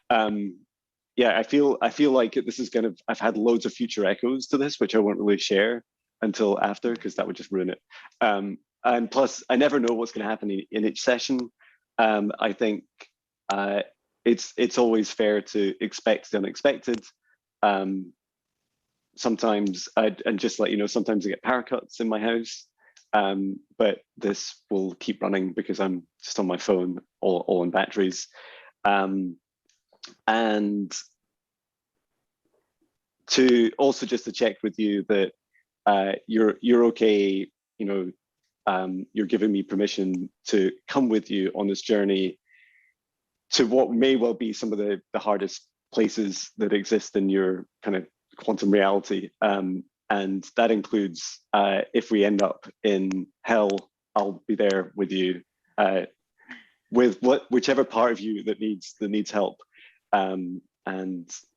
Yeah, I feel like this is kind of, I've had loads of future echoes to this, which I won't really share until after, because that would just ruin it. And plus, I never know what's going to happen in each session. I think it's always fair to expect the unexpected. Sometimes, and just let you know, sometimes I get power cuts in my house, but this will keep running because I'm just on my phone, all on batteries. And to also just to check with you that you're okay, you know, you're giving me permission to come with you on this journey to what may well be some of the hardest places that exist in your kind of quantum reality. And that includes if we end up in hell, I'll be there with you, with whichever part of you that needs help. And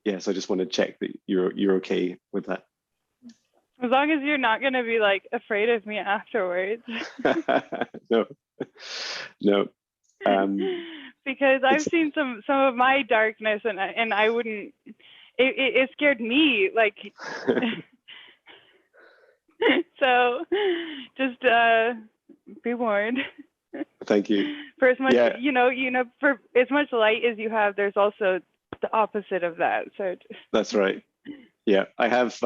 yes, I just want to check that you're okay with that. As long as you're not going to be like afraid of me afterwards. No. Because I've seen some of my darkness, and I wouldn't. It scared me, like. So, just be warned. Thank you. For as much, you know, for as much light as you have, there's also the opposite of that. So. That's right. Yeah, I have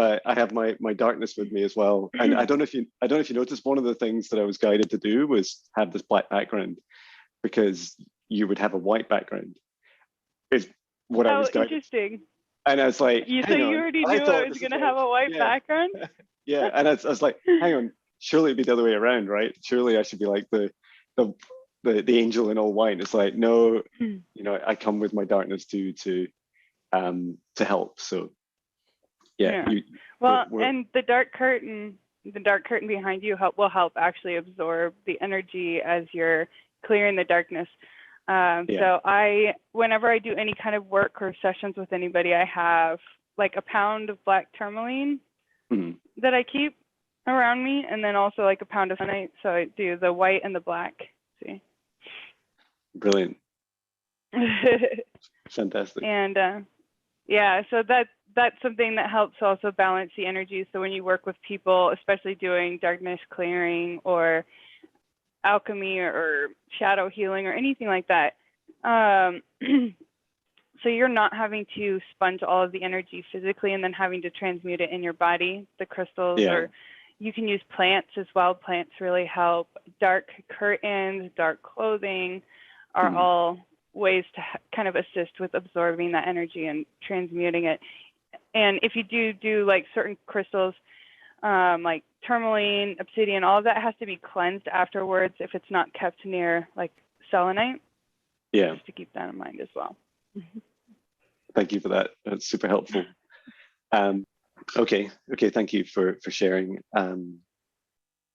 my darkness with me as well, and I don't know if you noticed, one of the things that I was guided to do was have this black background, because you would have a white background. Is what I was guided. Interesting. And I was like, you already knew I was going to have a white background. Yeah, and I was like, hang on, surely it'd be the other way around, right? Surely I should be like the angel in all white. It's like, no, you know, I come with my darkness too to help. So yeah. And the dark curtain behind you will help actually absorb the energy as you're clearing the darkness. So whenever I do any kind of work or sessions with anybody, I have like a pound of black tourmaline that I keep around me, and then also like a pound of sunlight. So I do the white and the black. See. Brilliant. Fantastic. And so that's something that helps also balance the energy. So when you work with people, especially doing darkness clearing or alchemy or shadow healing or anything like that, so you're not having to sponge all of the energy physically and then having to transmute it in your body, the crystals, or you can use plants as well. Plants really help. Dark curtains, dark clothing are all ways to kind of assist with absorbing that energy and transmuting it. And if you do like certain crystals, like tourmaline, obsidian, all of that has to be cleansed afterwards if it's not kept near like selenite. Yeah. Just to keep that in mind as well. Thank you for that. That's super helpful. Okay. Thank you for sharing.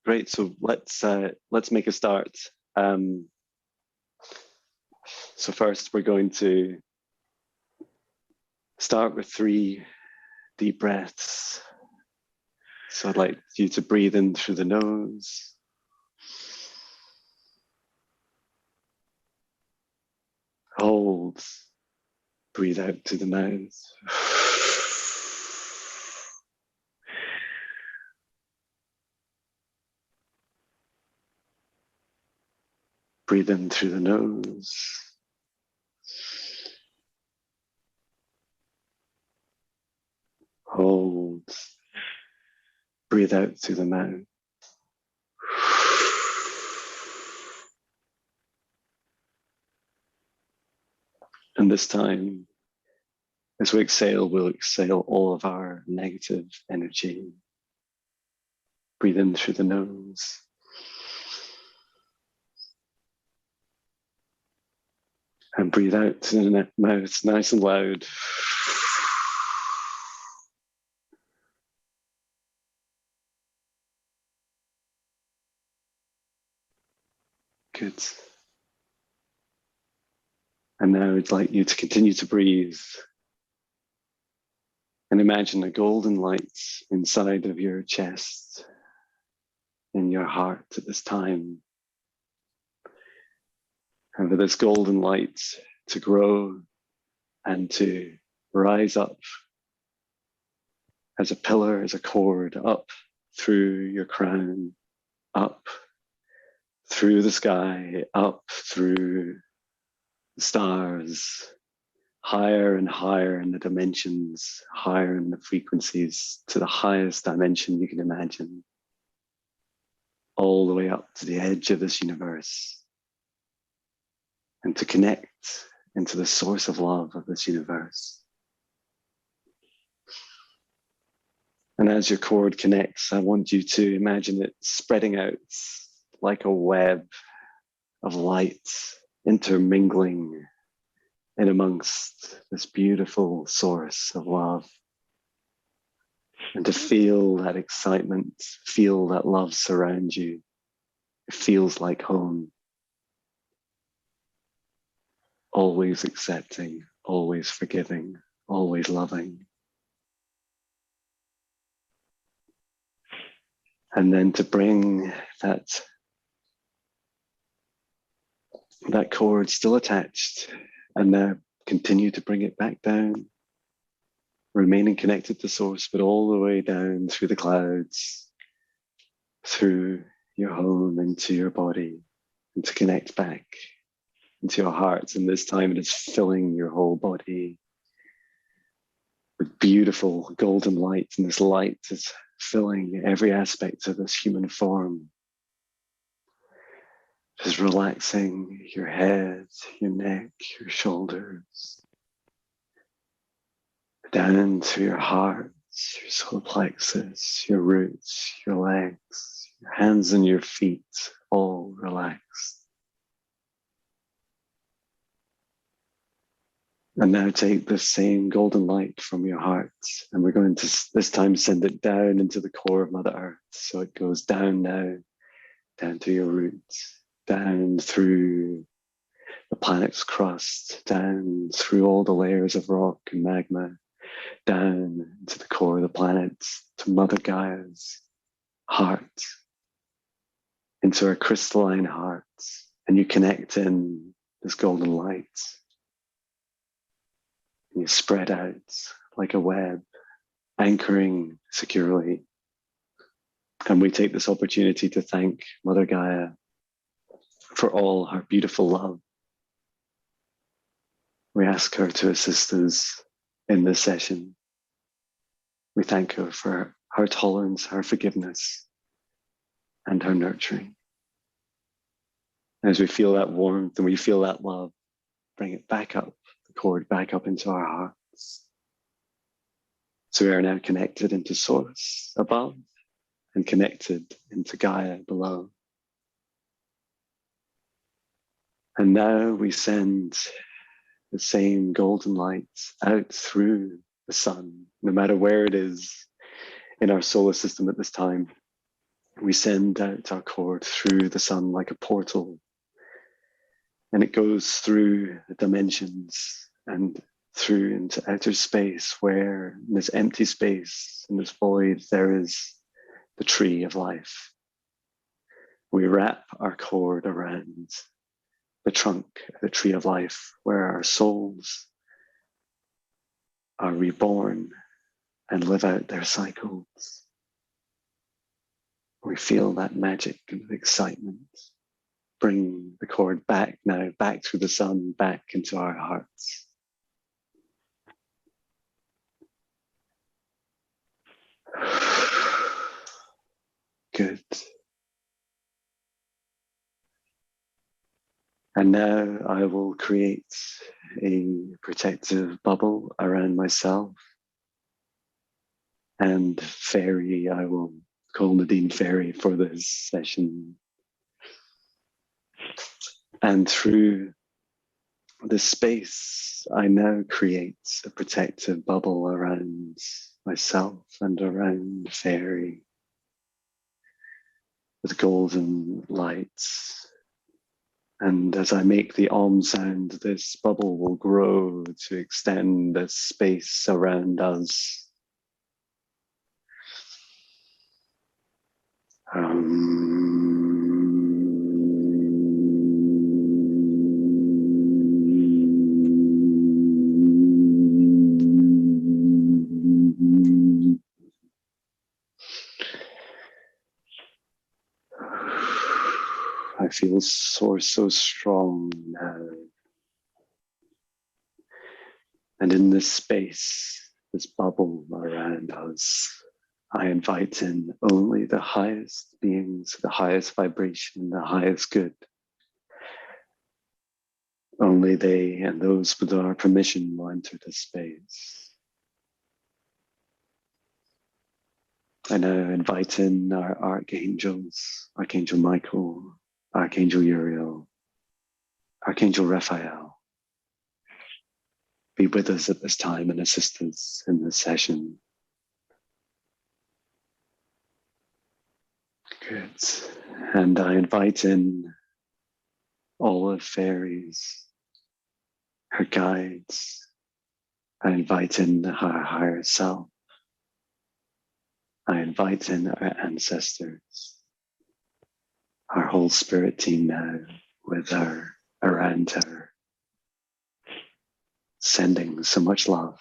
Great. So let's make a start. So first, we're going to start with 3 deep breaths. So I'd like you to breathe in through the nose. Hold. Breathe out through the mouth. Breathe in through the nose. Hold. Breathe out through the mouth. And this time, as we exhale, we'll exhale all of our negative energy. Breathe in through the nose. And breathe out to the mouth, nice and loud. Good. And now I'd like you to continue to breathe and imagine a golden light inside of your chest, in your heart at this time. And for this golden light to grow and to rise up as a pillar, as a cord, up through your crown, up through the sky, up through the stars, higher and higher in the dimensions, higher in the frequencies, to the highest dimension you can imagine, all the way up to the edge of this universe, and to connect into the source of love of this universe. And as your cord connects, I want you to imagine it spreading out like a web of light, intermingling in amongst this beautiful source of love. And to feel that excitement, feel that love surround you. It feels like home. Always accepting, always forgiving, always loving. And then to bring that cord still attached, and now continue to bring it back down, remaining connected to source, but all the way down through the clouds, through your home, into your body, and to connect back into your heart. And this time it is filling your whole body with beautiful golden light, and this light is filling every aspect of this human form. Just relaxing your head, your neck, your shoulders, down to your heart, your solar plexus, your roots, your legs, your hands and your feet, all relaxed. And now take the same golden light from your heart, and we're going to this time send it down into the core of Mother Earth. So it goes down now, down to your roots, down through the planet's crust, down through all the layers of rock and magma, down into the core of the planet, to Mother Gaia's heart, into her crystalline heart, and you connect in this golden light. And you spread out like a web, anchoring securely. And we take this opportunity to thank Mother Gaia for all her beautiful love. We ask her to assist us in this session. We thank her for her tolerance, her forgiveness, and her nurturing. As we feel that warmth and we feel that love, bring it back up, the cord back up into our hearts. So we are now connected into Source above and connected into Gaia below. And now we send the same golden light out through the sun, no matter where it is in our solar system at this time. We send out our cord through the sun like a portal, and it goes through the dimensions and through into outer space, where in this empty space, in this void, there is the tree of life. We wrap our cord around the trunk of the tree of life, where our souls are reborn and live out their cycles. We feel that magic and excitement. Bring the cord back now, back through the sun, back into our hearts. Good. And now I will create a protective bubble around myself. And Fairy, I will call Nadine Fairy for this session. And through this space, I now create a protective bubble around myself and around Fairy with golden lights. And as I make the Om sound, this bubble will grow to extend the space around us. I feel source so strong now. And in this space, this bubble around us, I invite in only the highest beings, the highest vibration, the highest good. Only they and those with our permission will enter this space. I now invite in our archangels, Archangel Michael, Archangel Uriel, Archangel Raphael. Be with us at this time and assist us in this session. Good. And I invite in all of fairies, her guides. I invite in her higher self. I invite in our ancestors, our whole spirit team now with her, around her, sending so much love,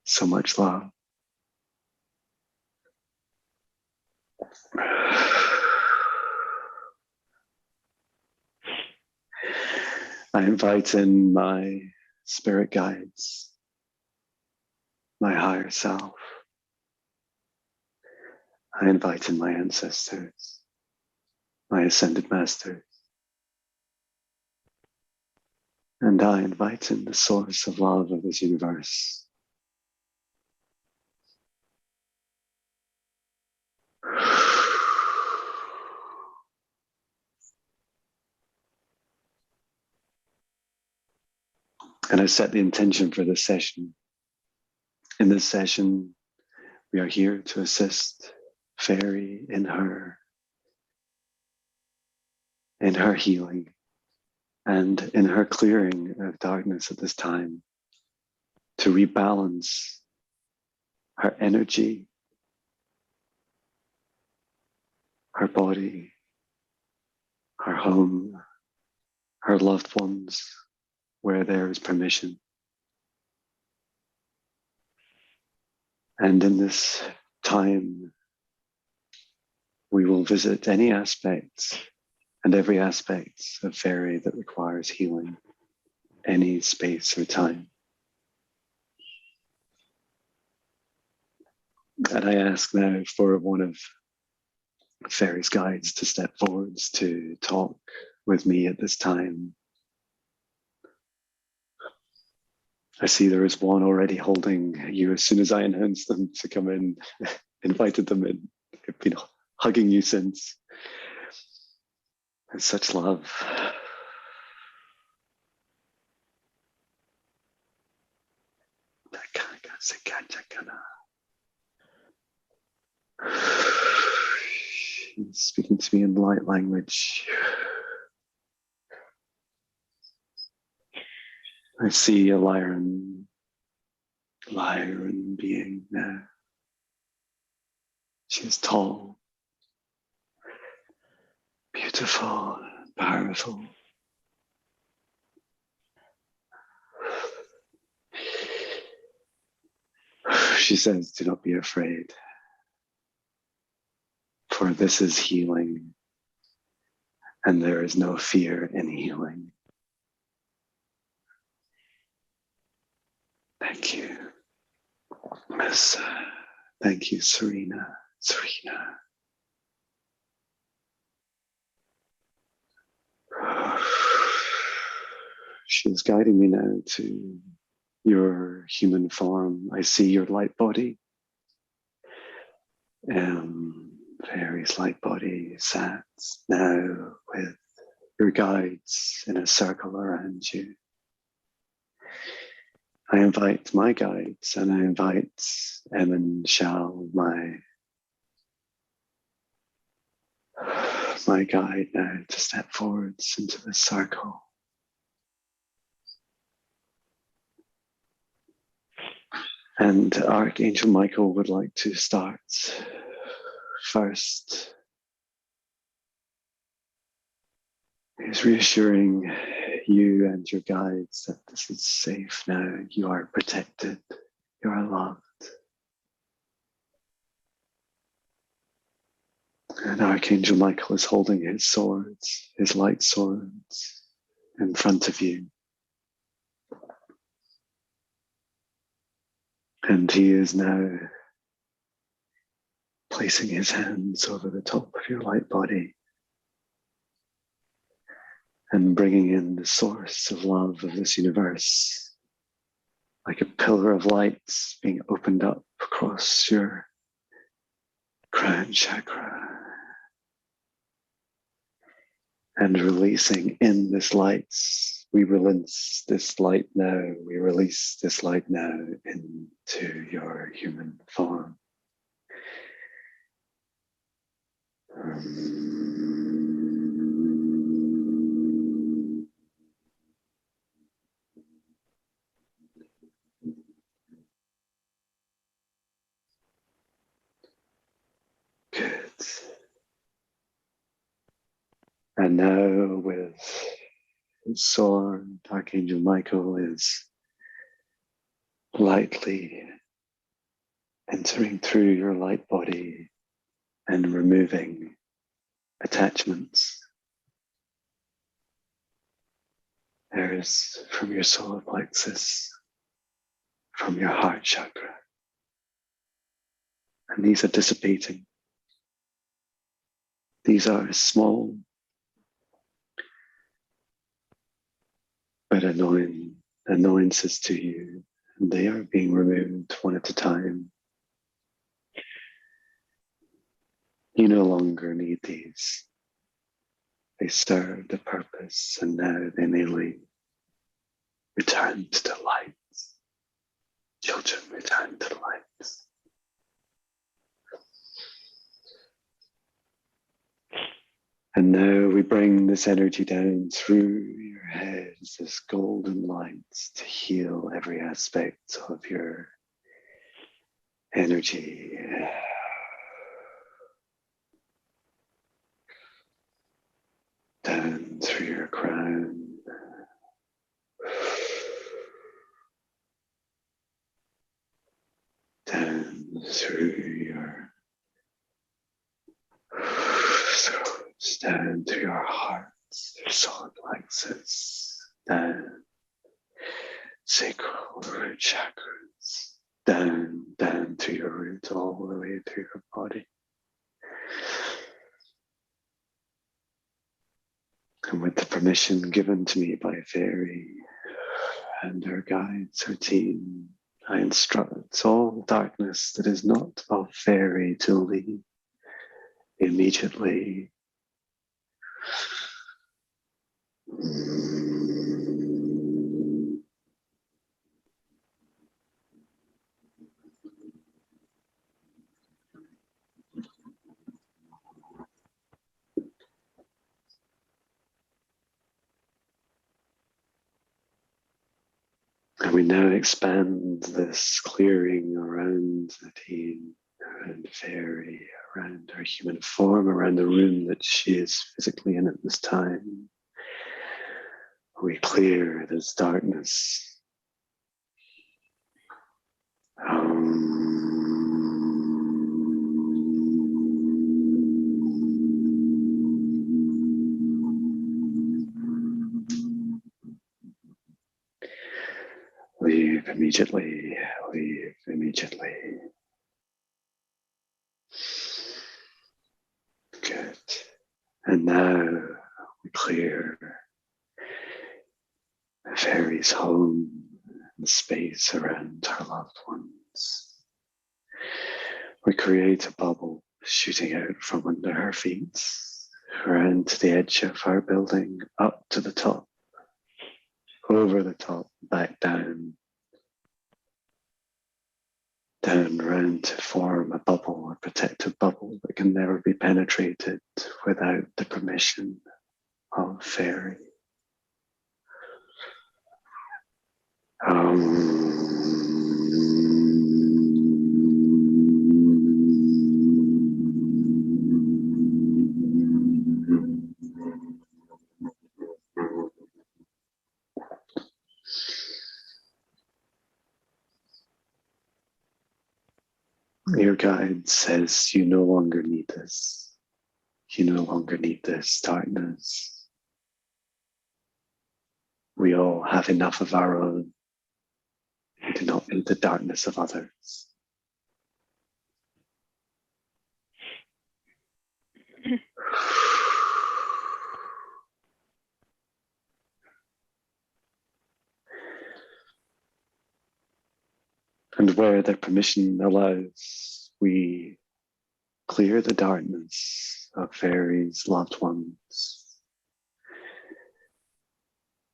so much love. I invite in my spirit guides, my higher self. I invite in my ancestors, my ascended masters. And I invite in the source of love of this universe. And I set the intention for this session. In this session, we are here to assist Fairy in her healing and in her clearing of darkness at this time, to rebalance her energy, her body, her home, her loved ones, where there is permission. And in this time, we will visit any aspects and every aspect of Fairy that requires healing, any space or time. And I ask now for one of Fairy's guides to step forwards to talk with me at this time. I see there is one already holding you as soon as I announced them to come in, invited them in. I've been hugging you since. And such love. She's speaking to me in light language. I see a Lyran being now. She is tall, beautiful, powerful. She says, do not be afraid, for this is healing, and there is no fear in healing. Thank you, Miss. Thank you, Serena. She's guiding me now to your human form. I see your light body. Fairy's light body sat now with your guides in a circle around you. I invite my guides and I invite Em and Shal, my guide now, to step forwards into the circle. And Archangel Michael would like to start first. He's reassuring you and your guides that this is safe now. You are protected. You are loved. And Archangel Michael is holding his swords, his light swords, in front of you. And he is now placing his hands over the top of your light body and bringing in the source of love of this universe, like a pillar of light being opened up across your crown chakra and releasing in this light. We release this light now. We release this light now into your human form. Good. And now with his sword, Archangel Michael is lightly entering through your light body and removing attachments. There's from your solar plexus, from your heart chakra. And these are dissipating. These are small but annoyances to you, and they are being removed one at a time. You no longer need these. They served a purpose, and now they merely return to the light. Children, return to the light. And now we bring this energy down through your head, this golden light, to heal every aspect of your energy. Down through your crown. Down through your throat, down to your heart, your solar plexus, down sacral root chakras, down to your root, all the way through your body. And with the permission given to me by Fairy and her guides, her team, I instruct all darkness that is not of Fairy to leave immediately. And we now expand this clearing around the team, around Fairy, around her human form, around the room that she is physically in at this time. We clear this darkness. Leave immediately, leave immediately. Good. And now we clear the Fairy's home and space around her loved ones. We create a bubble shooting out from under her feet, around to the edge of our building, up to the top, over the top, back down, down round to form a bubble, a protective bubble that can never be penetrated without the permission of Fairy. Your guide says you no longer need this. You no longer need this darkness. We all have enough of our own. We do not need the darkness of others. And where their permission allows, we clear the darkness of fairies, loved ones.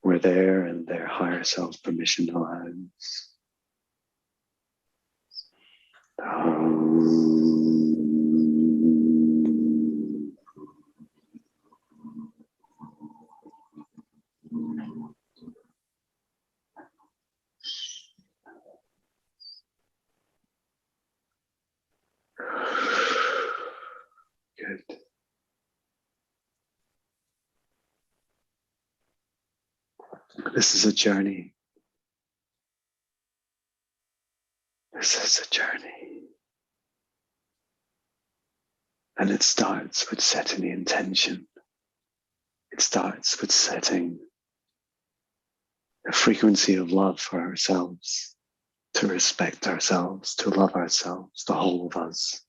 Where their and their higher self permission allows. Good. This is a journey. This is a journey. And it starts with setting the intention. It starts with setting a frequency of love for ourselves, to respect ourselves, to love ourselves, the whole of us,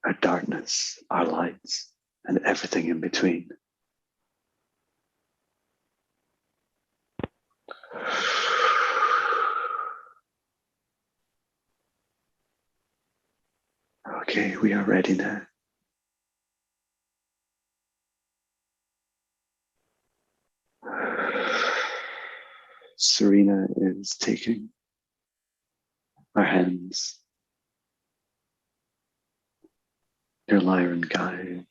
our darkness, our lights, and everything in between. Okay, we are ready now. Serena is taking our hands, your Lyran guide.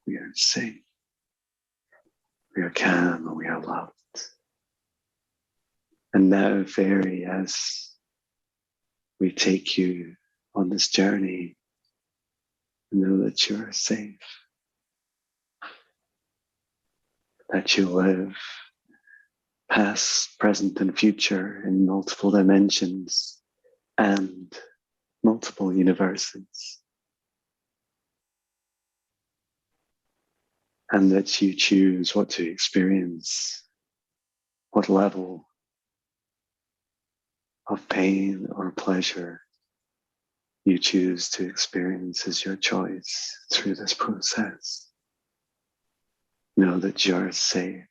We are safe. We are calm and we are loved. And now, Fairy, as we take you on this journey, know that you are safe, that you live past, present, and future in multiple dimensions and multiple universes. And that you choose what to experience, what level of pain or pleasure you choose to experience is your choice through this process. Know that you're safe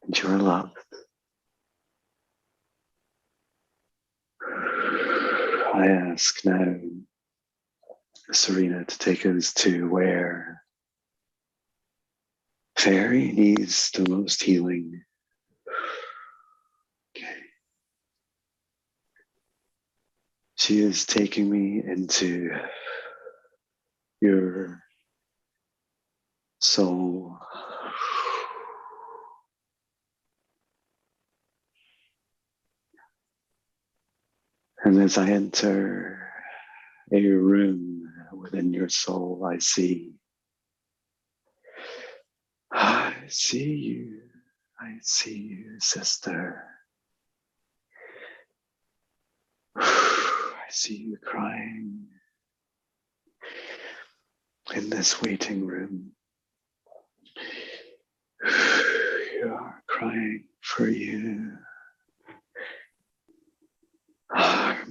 and you're loved. I ask now Serena to take us to where Fairy needs the most healing. Okay. She is taking me into your soul. And as I enter a room within your soul, I see you, sister. I see you crying in this waiting room. You are crying for you,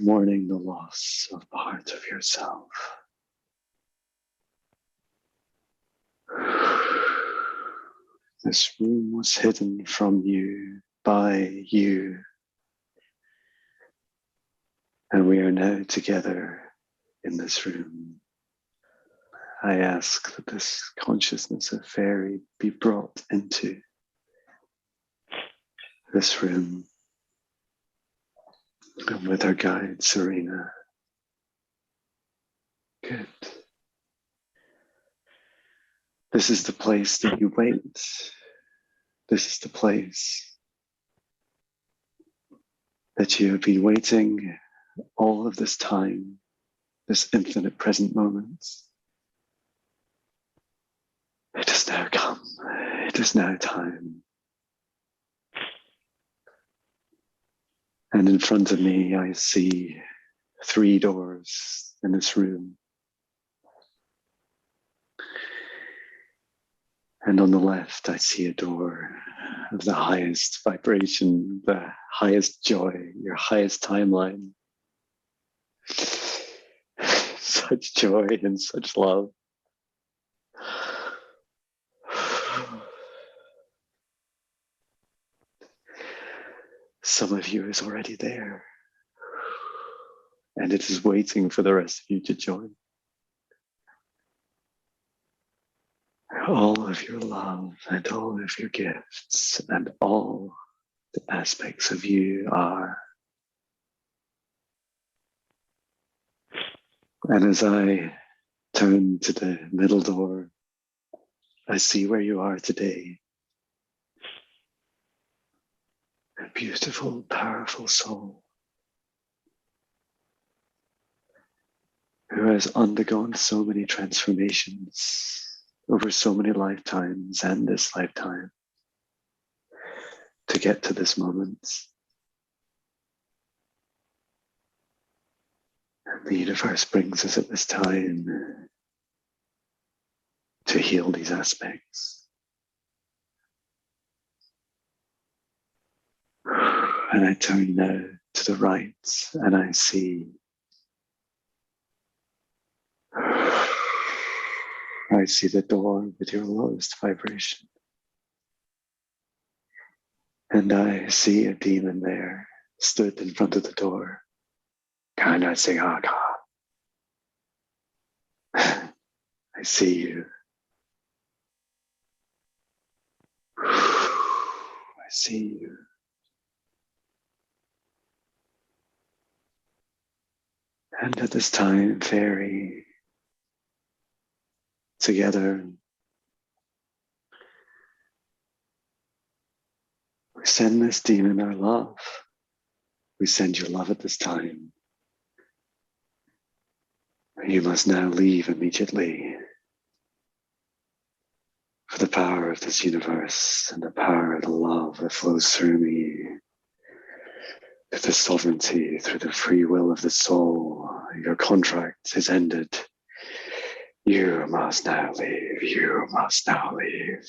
mourning the loss of part of yourself. This room was hidden from you by you, and we are now together in this room. I ask that this consciousness of Fairy be brought into this room, and with our guide, Serena. Good. This is the place that you wait. This is the place that you have been waiting all of this time this infinite present moment. It has now come. It is now time. And in front of me, I see 3 doors in this room. And on the left, I see a door of the highest vibration, the highest joy, your highest timeline. Such joy and such love. Some of you is already there, and it is waiting for the rest of you to join. All of your love and all of your gifts and all the aspects of you are. And as I turn to the middle door, I see where you are today. A beautiful, powerful soul who has undergone so many transformations over so many lifetimes and this lifetime to get to this moment. And the universe brings us at this time to heal these aspects. And I turn now to the right and I see the door with your lowest vibration. And I see a demon there, stood in front of the door. Kind of saying, oh God. I see you. I see you. And at this time, Fairy, together, we send this demon our love. We send you love at this time. You must now leave immediately. For the power of this universe and the power of the love that flows through me, through the sovereignty, through the free will of the soul, your contract is ended. You must now leave. You must now leave.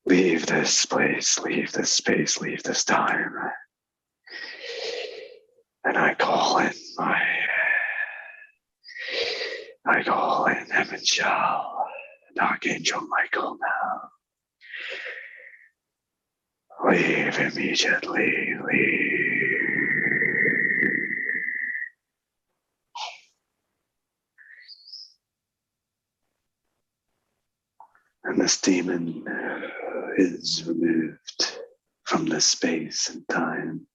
Leave this place, leave this space, leave this time. And I call in Heaven Shell and Archangel Michael now. Leave immediately, leave. And this demon is removed from this space and time.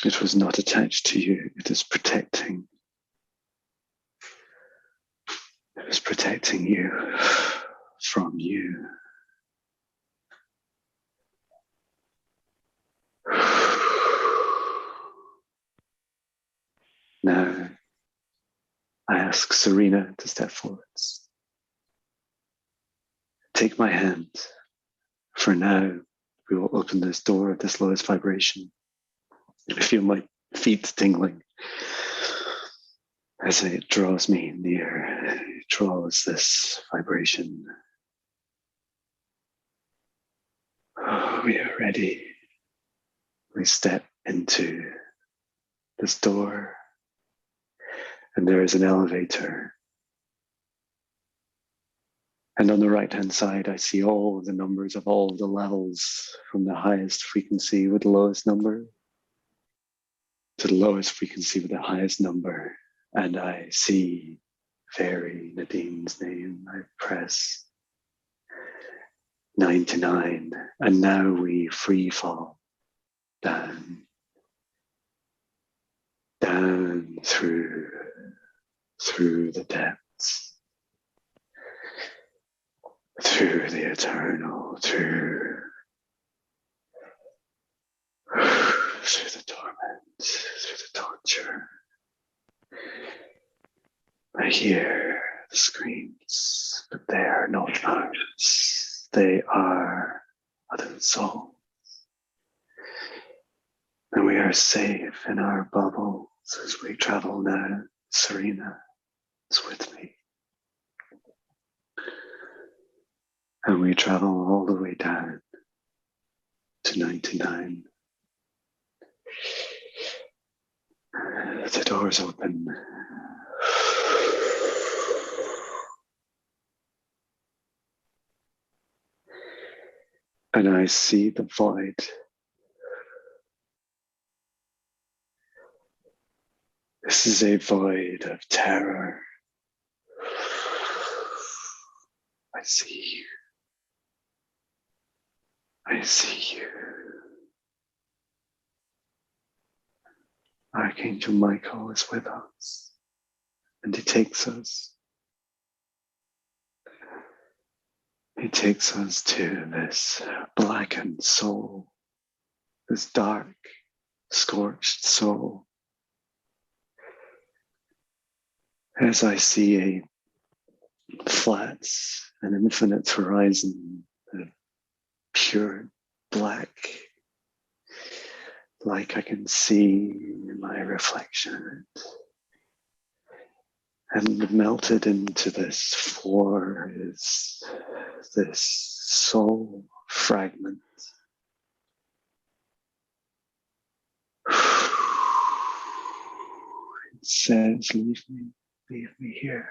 It was not attached to you, it is protecting. It is protecting you from you. Now, I ask Serena to step forwards. Take my hand. For now, we will open this door of this lowest vibration. I feel my feet tingling as it draws me near. It draws this vibration. Oh, we are ready. We step into this door, and there is an elevator. And on the right-hand side, I see all the numbers of all the levels from the highest frequency with the lowest number to the lowest frequency with the highest number. And I see Fairy Nadine's name. I press 99, and now we free fall down through the depths, through the eternal, through the torment, through the torture. I hear the screams, but they are not ours. They are other souls. And we are safe in our bubbles as we travel now. Serena is with me. And we travel all the way down to 99. The doors open. And I see the void. This is a void of terror. I see you. I see you. Archangel Michael is with us, and he takes us. He takes us to this blackened soul, this dark, scorched soul. As I see a flat and infinite horizon of pure black, like I can see in my reflection, and melted into this floor is this soul fragment. It says, leave me here.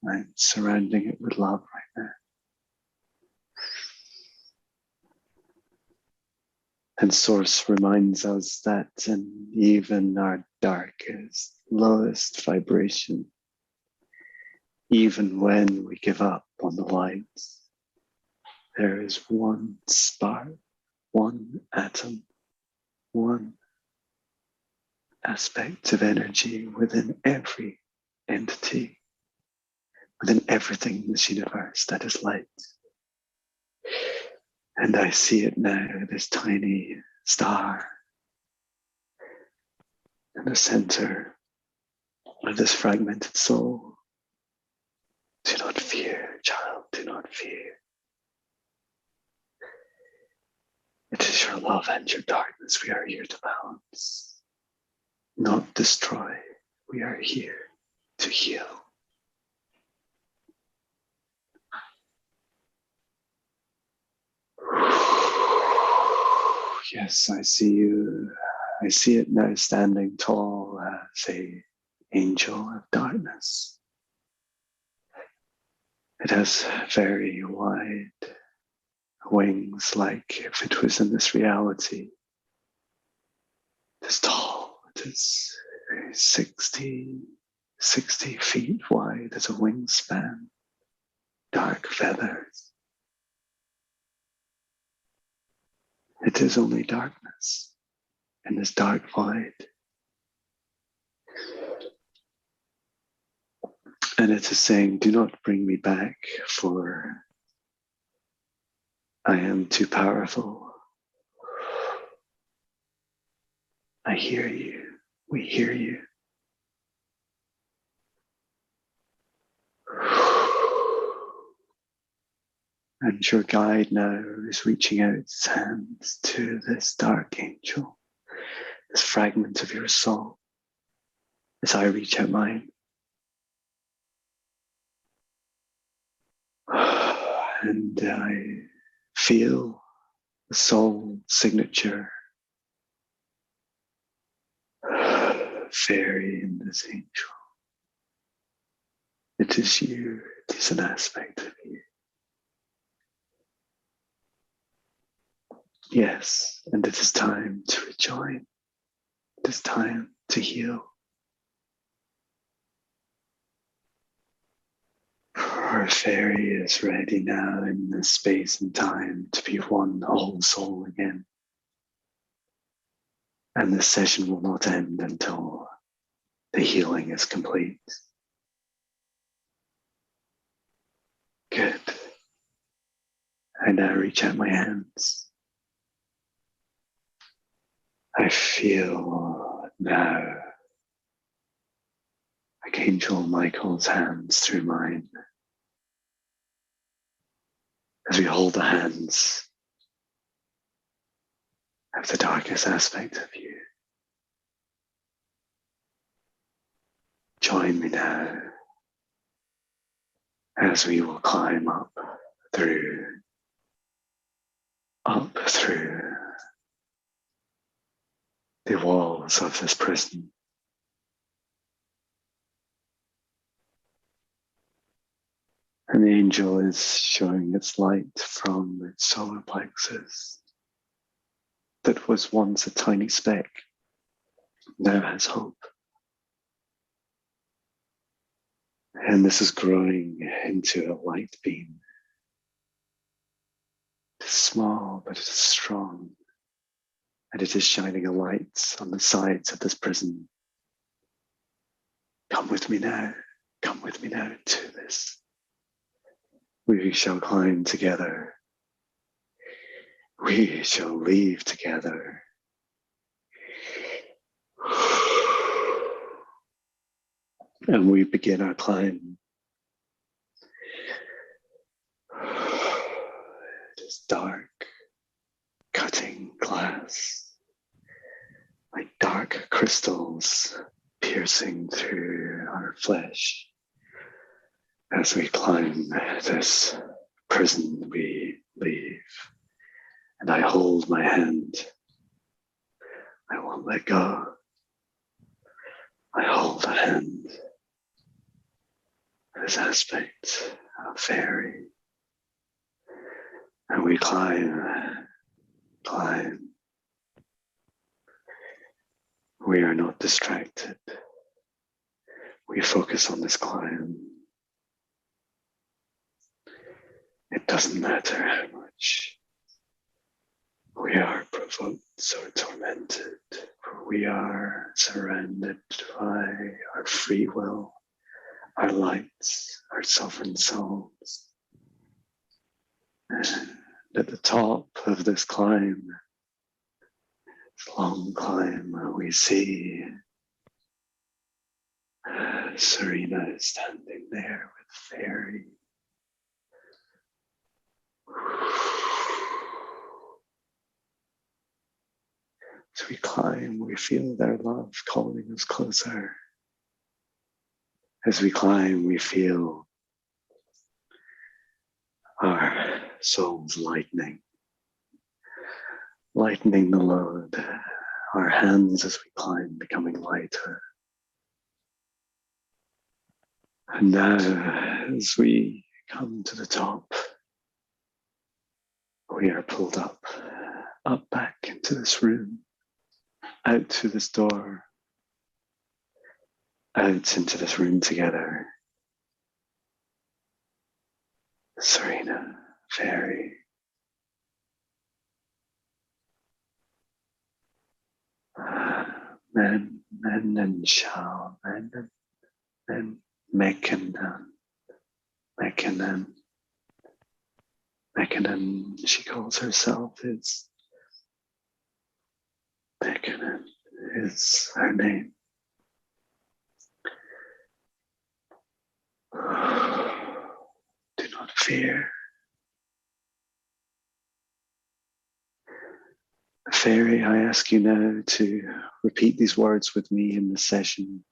I'm surrounding it with love right now. And Source reminds us that in even our darkest, lowest vibration, even when we give up on the light, there is one spark, one atom, one aspect of energy within every entity, within everything in this universe that is light. And I see it now, this tiny star in the center of this fragmented soul. Do not fear, child, do not fear. It is your love and your darkness we are here to balance, not destroy. We are here to heal. Yes, I see you. I see it now standing tall as an angel of darkness. It has very wide wings, like if it was in this reality. It is tall. It is 60 feet wide as a wingspan. Dark feathers. It is only darkness in this dark void. And it is saying, do not bring me back, for I am too powerful. I hear you. We hear you. And your guide now is reaching out its hands to this dark angel, this fragment of your soul, as I reach out mine. And I feel the soul signature fairy in this angel. It is you. It is an aspect of you. Yes, and it is time to rejoin. It is time to heal. Our fairy is ready now in this space and time to be one whole soul again. And this session will not end until the healing is complete. Good. I now reach out my hands. I feel now Archangel Michael's hands through mine. As we hold the hands of the darkest aspect of you. Join me now as we will climb up through the walls of this prison. And the angel is showing its light from its solar plexus that was once a tiny speck, now has hope. And this is growing into a light beam. It is small, but it is strong. And it is shining a light on the sides of this prison. Come with me now. Come with me now to this. We shall climb together. We shall leave together. And we begin our climb. It is dark, cutting glass, like dark crystals piercing through our flesh. As we climb this prison, we leave. And I hold my hand. I won't let go. I hold the hand. This aspect of fairy. And we climb. We are not distracted. We focus on this climb. It doesn't matter how much we are provoked or tormented, for we are surrounded by our free will, our lights, our sovereign souls. And at the top of this climb, this long climb, we see Serena standing there with Fairy. As we climb, we feel their love calling us closer. As we climb, we feel our souls lightening the load, our hands as we climb becoming lighter. And now, as we come to the top, we are pulled up back into this room, out to this door, out into this room together. Serena, Fairy. Men and Shao, men and Mekanan, she calls herself, is Mekanan is her name. Do not fear. Fairy, I ask you now to repeat these words with me in the session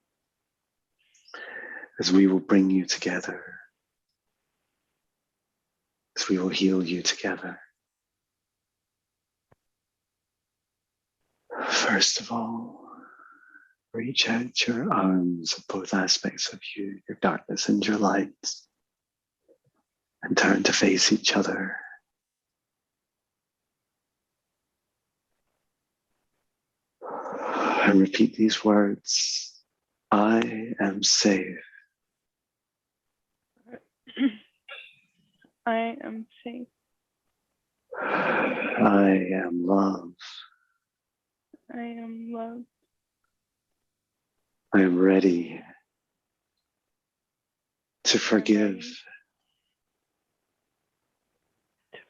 as we will bring you together, as we will heal you together. First of all, reach out your arms of both aspects of you, your darkness and your light, and turn to face each other. And repeat these words. I am safe. I am safe. I am love. I am love. I am ready to forgive.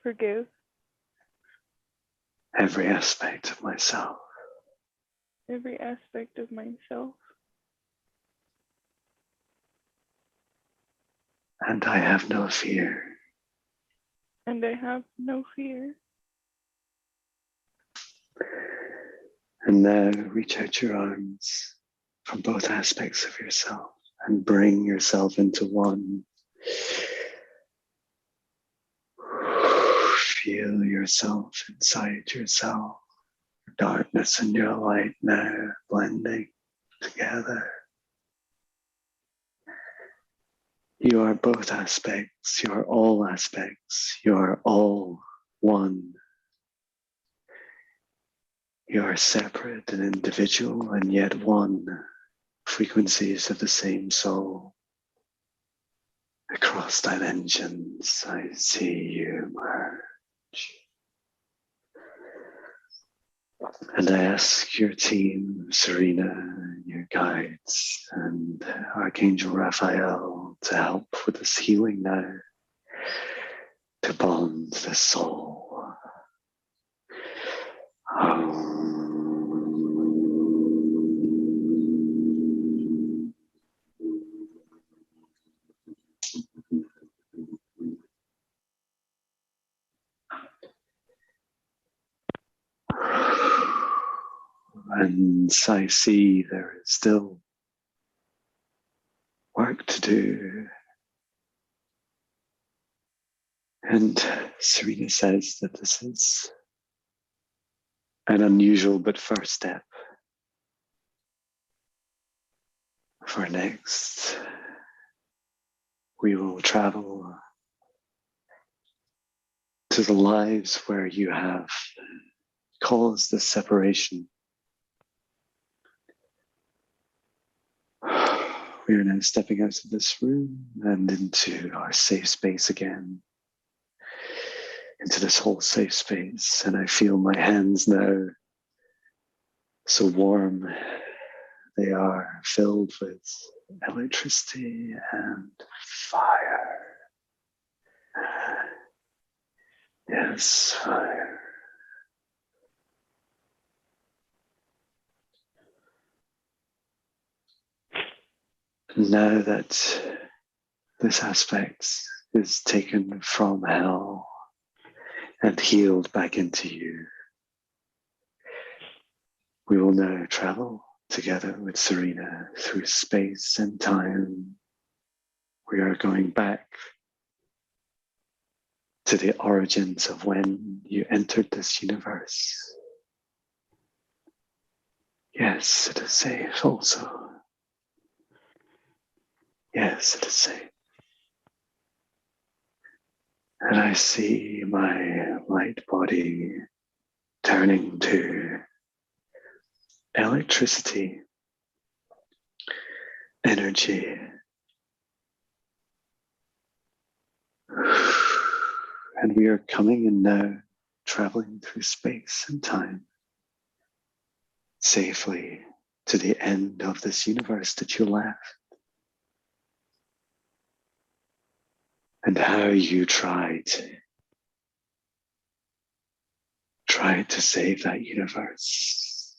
forgive every aspect of myself. every aspect of myself. And I have no fear. And I have no fear. And now reach out your arms from both aspects of yourself and bring yourself into one. Feel yourself inside yourself. Your darkness and your light now blending together. You are both aspects. You are all aspects. You are all one. You are separate and individual and yet one. Frequencies of the same soul. Across dimensions, I see you merge. And I ask your team, Serena, your guides, and Archangel Raphael to help with this healing now, to bond the soul. And I see there is still work to do. And Serena says that this is an unusual but first step. For next, we will travel to the lives where you have caused the separation. We are now stepping out of this room and into our safe space again, into this whole safe space. And I feel my hands now so warm. They are filled with electricity and fire. Yes, fire. Now that this aspect is taken from hell and healed back into you, we will now travel together with Serena through space and time. We are going back to the origins of when you entered this universe. Yes, it is safe also. Yes, it is safe. And I see my light body turning to electricity, energy. And we are coming in now, traveling through space and time, safely to the end of this universe that you left. And how you tried to save that universe.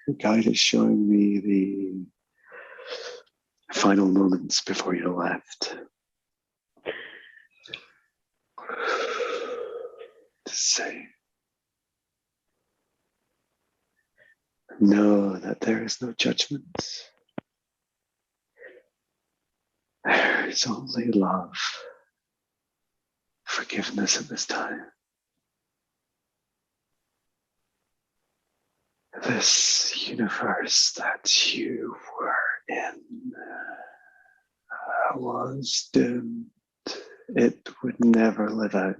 Your guide is showing me the final moments before you left. To say, know that there is no judgment. There is only love, forgiveness at this time. This universe that you were in was doomed. It would never live out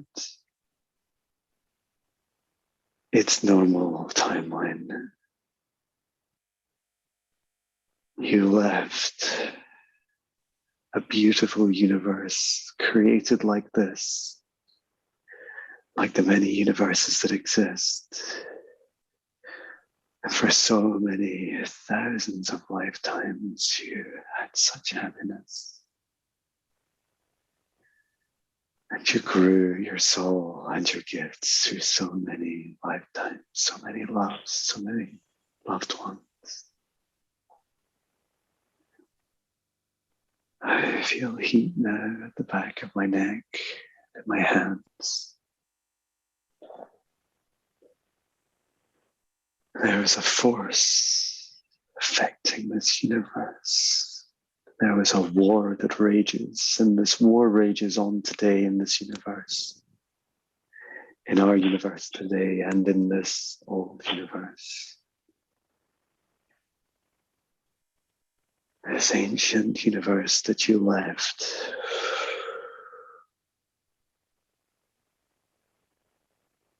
its normal timeline. You left a beautiful universe created like this, like the many universes that exist. And for so many thousands of lifetimes, you had such happiness. And you grew your soul and your gifts through so many lifetimes, so many loves, so many loved ones. I feel heat now at the back of my neck, at my hands. There is a force affecting this universe. There is a war that rages, and this war rages on today in this universe, in our universe today, and in this old universe. This ancient universe that you left.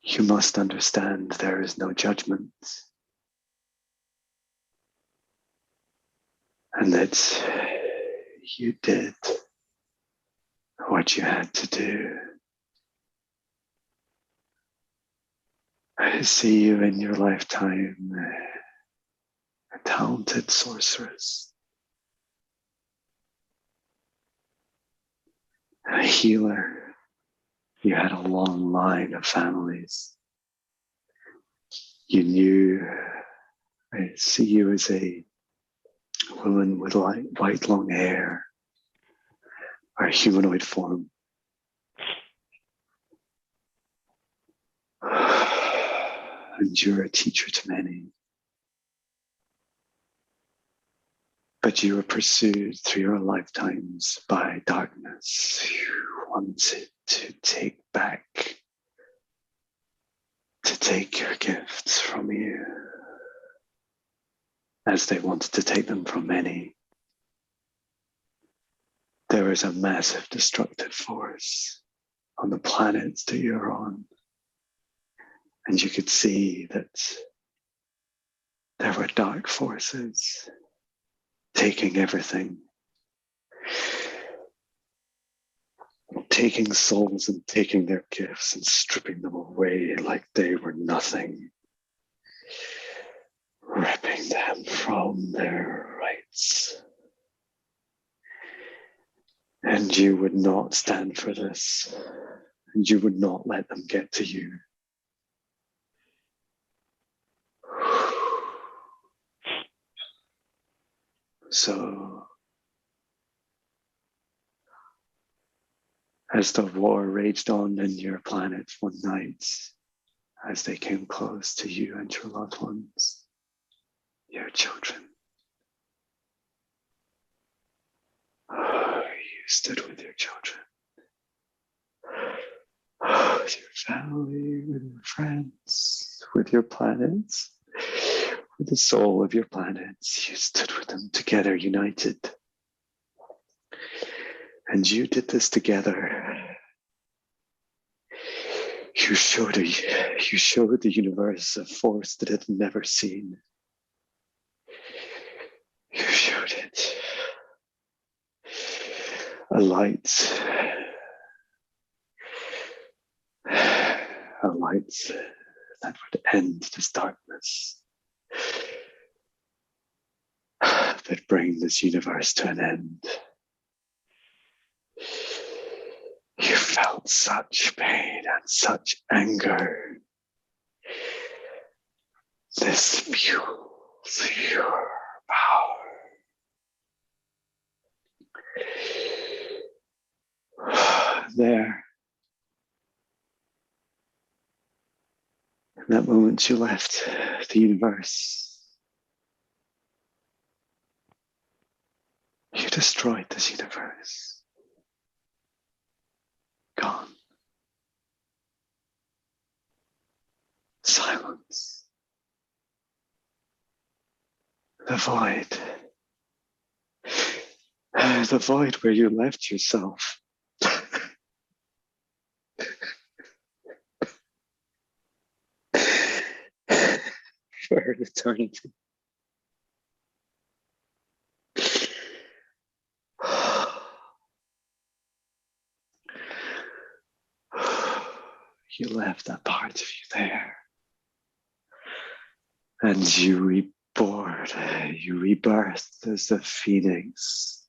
You must understand there is no judgment. And that you did what you had to do. I see you in your lifetime, a talented sorceress, a healer. You had a long line of families. You knew, I see you as a woman with white long hair, or a humanoid form. And you're a teacher to many. But you were pursued through your lifetimes by darkness. You wanted to take your gifts from you, as they wanted to take them from many. There is a massive destructive force on the planets that you're on. And you could see that there were dark forces taking everything, taking souls and taking their gifts and stripping them away like they were nothing, ripping them from their rights. And you would not stand for this, and you would not let them get to you. So, as the war raged on in your planet one night, as they came close to you and your loved ones, your children, you stood with your children, with your family, with your friends, with your planets, with the soul of your planets. You stood with them together, united. And you did this together. You showed the universe a force that it had never seen. You showed it a light that would end this darkness, that bring this universe to an end. You felt such pain and such anger. This fuels your power. There, in that moment you left the universe. You destroyed this universe. Gone. Silence. The void. The void where you left yourself. For eternity. You left that part of you there. And you reborn, you rebirthed as a phoenix.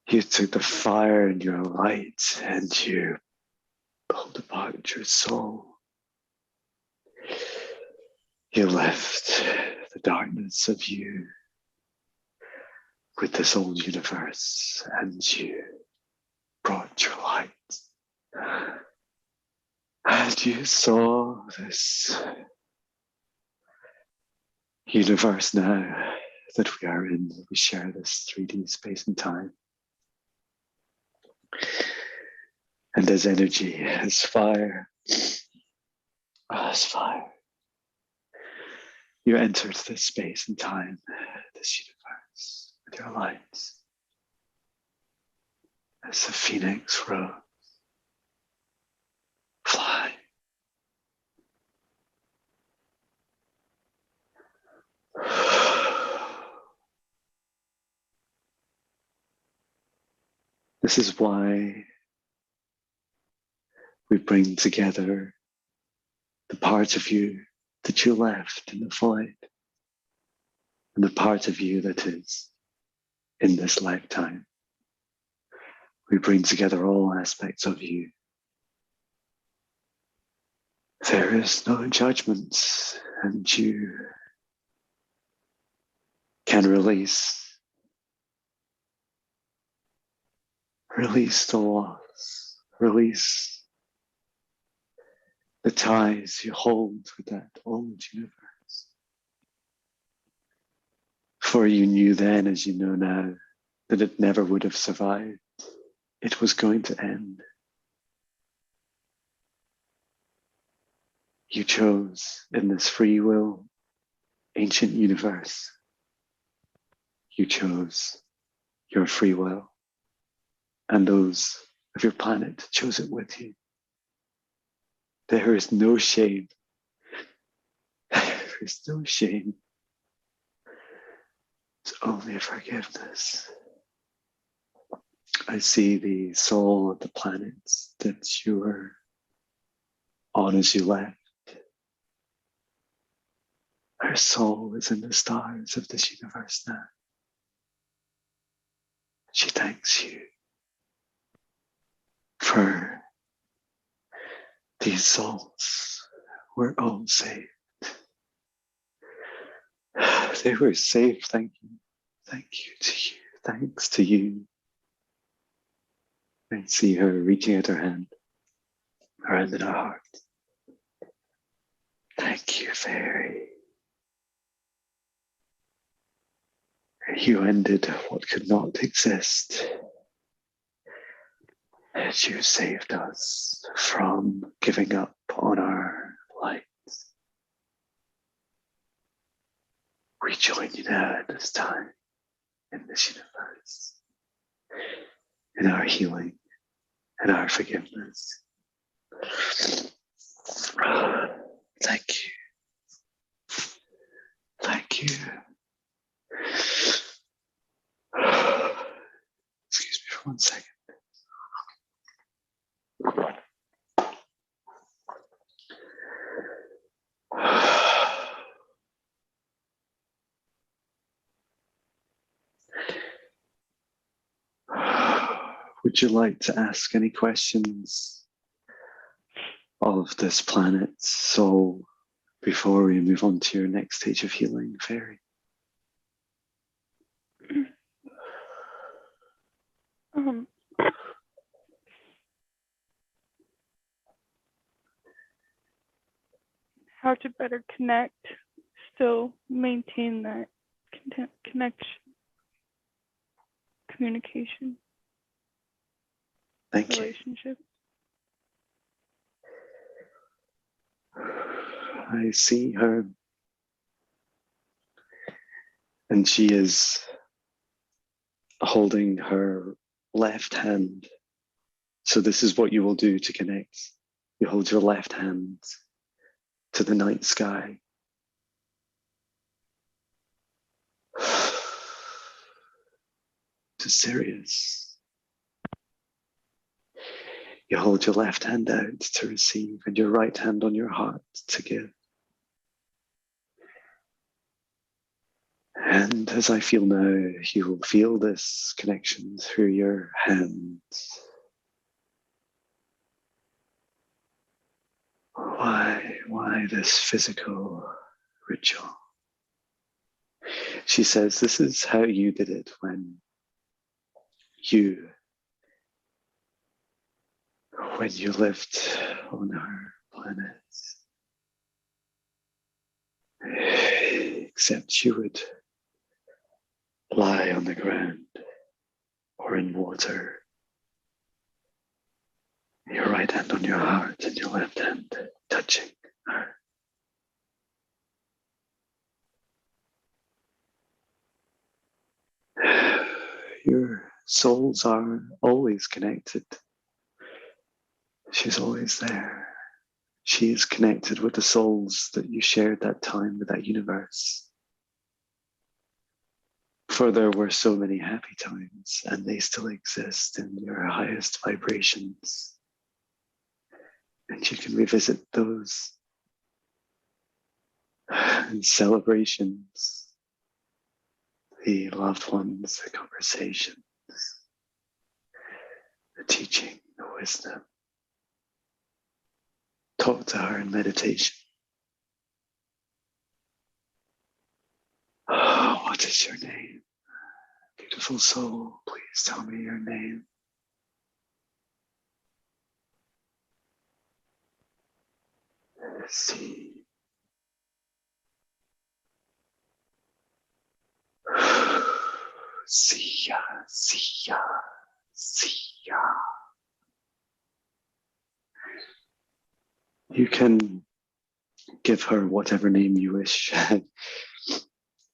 You took the fire in your light and you pulled apart your soul. You left the darkness of you with this old universe and you brought your light. And you saw this universe now that we are in. We share this 3D space and time. And as energy, as fire, you entered this space and time, this universe, with your light. As the phoenix rose, fly. This is why we bring together the part of you that you left in the void and the part of you that is in this lifetime. We bring together all aspects of you. There is no judgment, and you can release the loss, release the ties you hold with that old universe. For you knew then, as you know now, that it never would have survived. It was going to end. You chose in this free will, ancient universe. You chose your free will, and those of your planet chose it with you. There is no shame. There is no shame. It's only forgiveness. I see the soul of the planets that you were on as you left. Our soul is in the stars of this universe now. She thanks you for these souls. We're all saved. They were saved, thank you. Thank you to you. Thanks to you. I see her reaching out her hand around in her heart. Thank you, Fairy. You ended what could not exist. And you saved us from giving up on our light. We join you now at this time, in this universe, in our healing, in our forgiveness. Thank you. Thank you. Excuse me for 1 second. Would you like to ask any questions of this planet's soul before we move on to your next stage of healing, Fairy? How to better connect, still maintain that connection, communication, Thank relationship. I see her, and she is holding her left hand. So this is what you will do to connect. You hold your left hand to the night sky. To Sirius. You hold your left hand out to receive and your right hand on your heart to give. And as I feel now, you will feel this connection through your hands. Why this physical ritual? She says this is how you did it when you lived on our planet. Except you would lie on the ground or in water, your right hand on your heart and your left hand touching her. Your souls are always connected. She's always there. She is connected with the souls that you shared that time with that universe. For there were so many happy times, and they still exist in your highest vibrations. And you can revisit those in celebrations, the loved ones, the conversations, the teaching, the wisdom. Talk to her in meditation. Oh, what is your name? Beautiful soul, please tell me your name. See. See ya. You can give her whatever name you wish.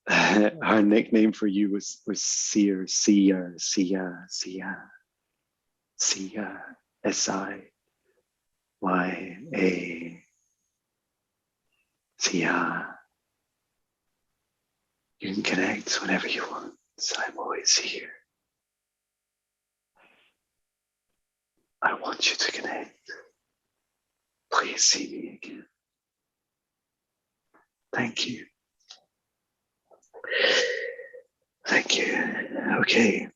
Her nickname for you was Sia, Sia, S-I-Y-A. Sia. You can connect whenever you want. I'm always here. I want you to connect. Please see me again. Thank you. Thank you. Okay.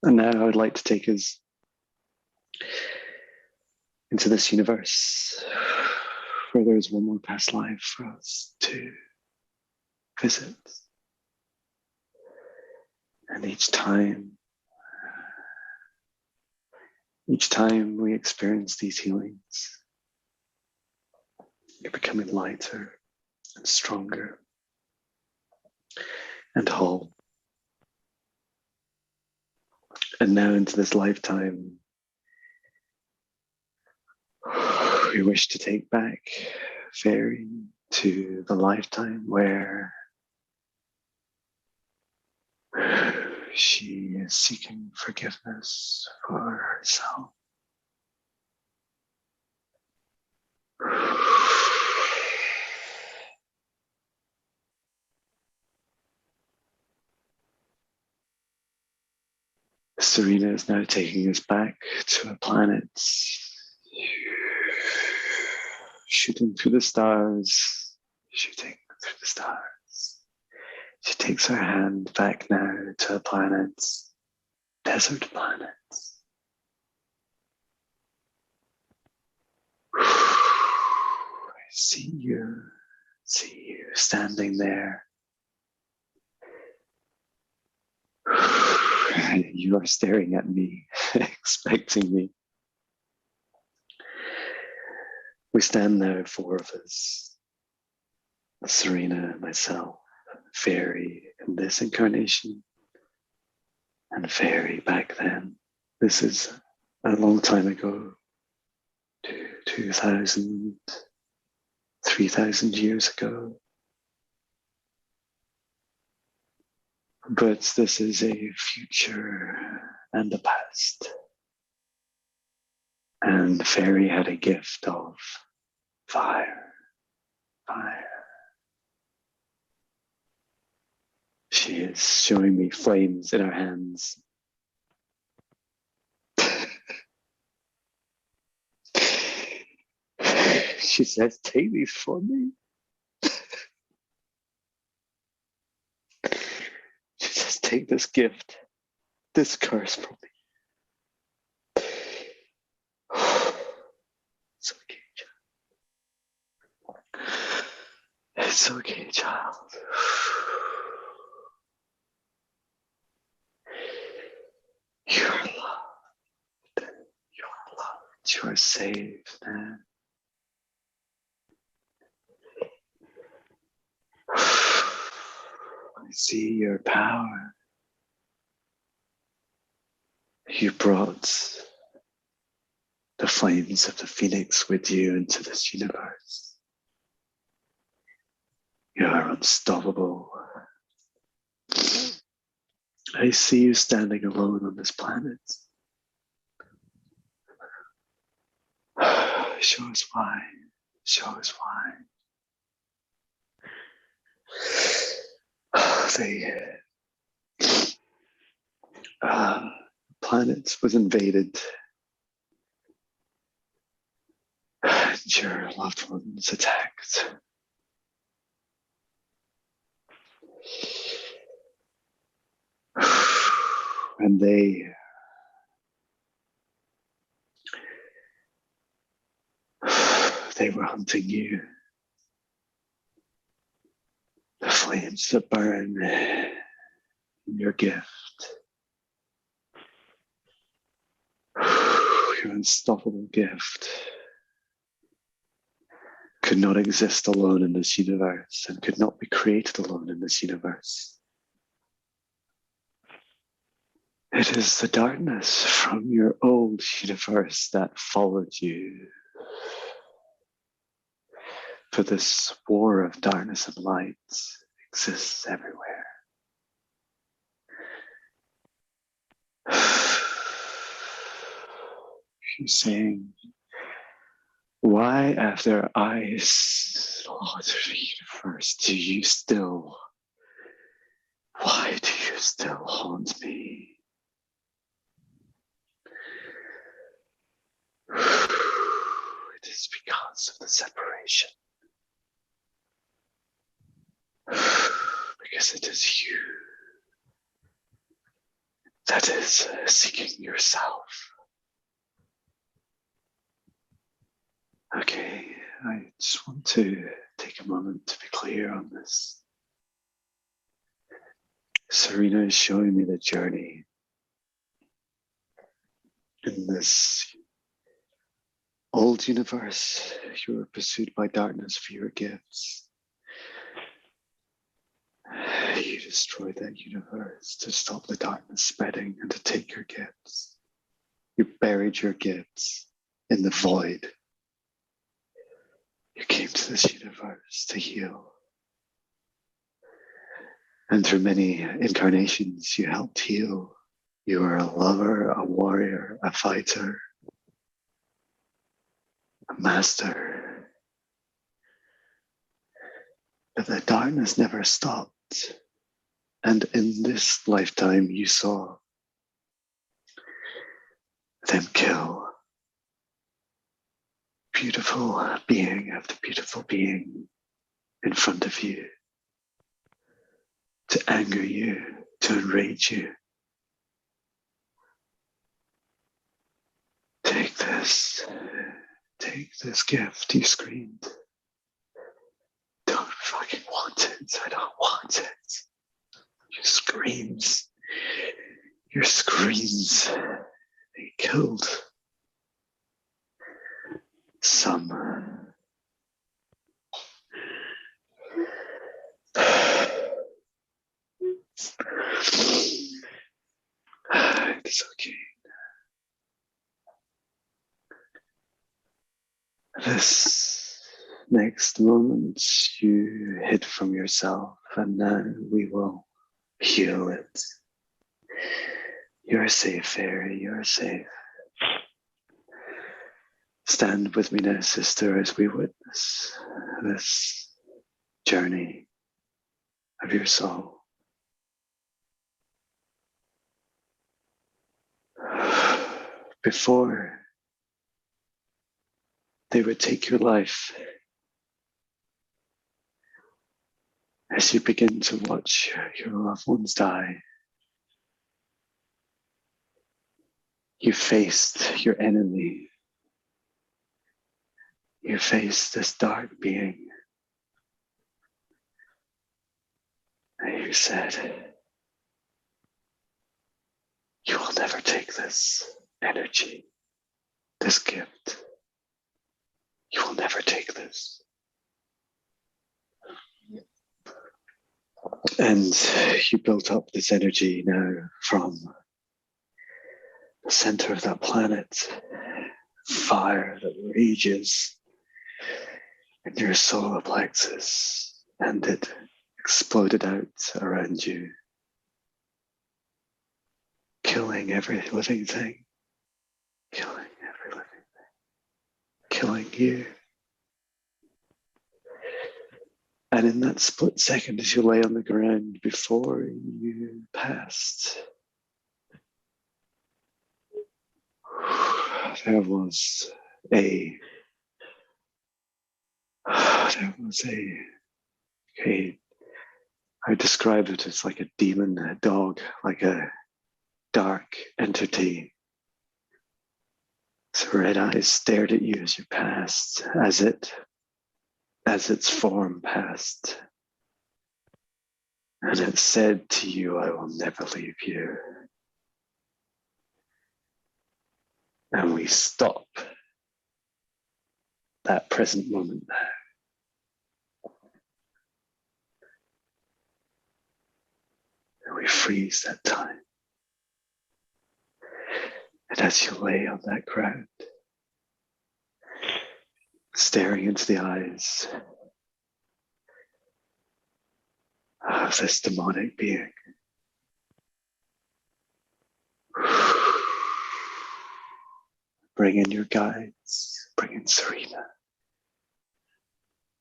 And now I would like to take us into this universe where there is one more past life for us to visit. And each time we experience these healings, you're becoming lighter and stronger and whole. And now into this lifetime, we wish to take back Fairy to the lifetime where she is seeking forgiveness for herself. Serena is now taking us back to a planet, shooting through the stars. She takes her hand back now to a planet, desert planet. I see you standing there. You are staring at me, expecting me. We stand there, four of us. Serena, myself, Fairy in this incarnation, and Fairy back then. This is a long time ago, 2,000, 3,000 years ago. But this is a future and a past. And Fairy had a gift of fire. She is showing me flames in her hands. She says, take these from me. take this gift, this curse from me. It's okay, child. It's okay, child. You're loved. You're loved. You are saved, man. I see your power. You brought the flames of the Pheonix with you into this universe. You are unstoppable. I see you standing alone on this planet. Show us why. Show us why. The planet was invaded. And your loved ones attacked. And they were hunting you. The flames that burn your gift. Your unstoppable gift could not exist alone in this universe and could not be created alone in this universe. It is the darkness from your old universe that followed you. For this war of darkness and light exists everywhere. She's saying, why after I slaughtered the universe why do you still haunt me? It is because of the separation. Because it is you that is seeking yourself. Okay, I just want to take a moment to be clear on this. Serena is showing me the journey in this old universe. You were pursued by darkness for your gifts. You destroyed that universe to stop the darkness spreading and to take your gifts. You buried your gifts in the void. You came to this universe to heal. And through many incarnations, you helped heal. You were a lover, a warrior, a fighter, a master. But the darkness never stopped. And in this lifetime, you saw them kill beautiful being after beautiful being in front of you, to anger you, to enrage you. Take this gift, you screamed. Don't fucking want it, I don't want it. Your screams, they killed some. It's okay. This next moment you hid from yourself, and now we will heal it. You're safe, fairy, you're safe. Stand with me now, sister, as we witness this journey of your soul. Before they would take your life, as you begin to watch your loved ones die, You faced your enemy. You faced this dark being. And you said, you will never take this energy, this gift. You will never take this. And you built up this energy now from the center of that planet, fire that rages in your solar plexus, and it exploded out around you, killing every living thing, killing every living thing, killing you. And in that split second, as you lay on the ground before you passed, there was a I describe it as like a demon, a dog, like a dark entity. Its red eyes stared at you as you passed, as its form passed. And it said to you, I will never leave you. And we stop that present moment now. And we freeze that time. And as you lay on that ground, staring into the eyes of this demonic being, bring in your guides, bring in Serena.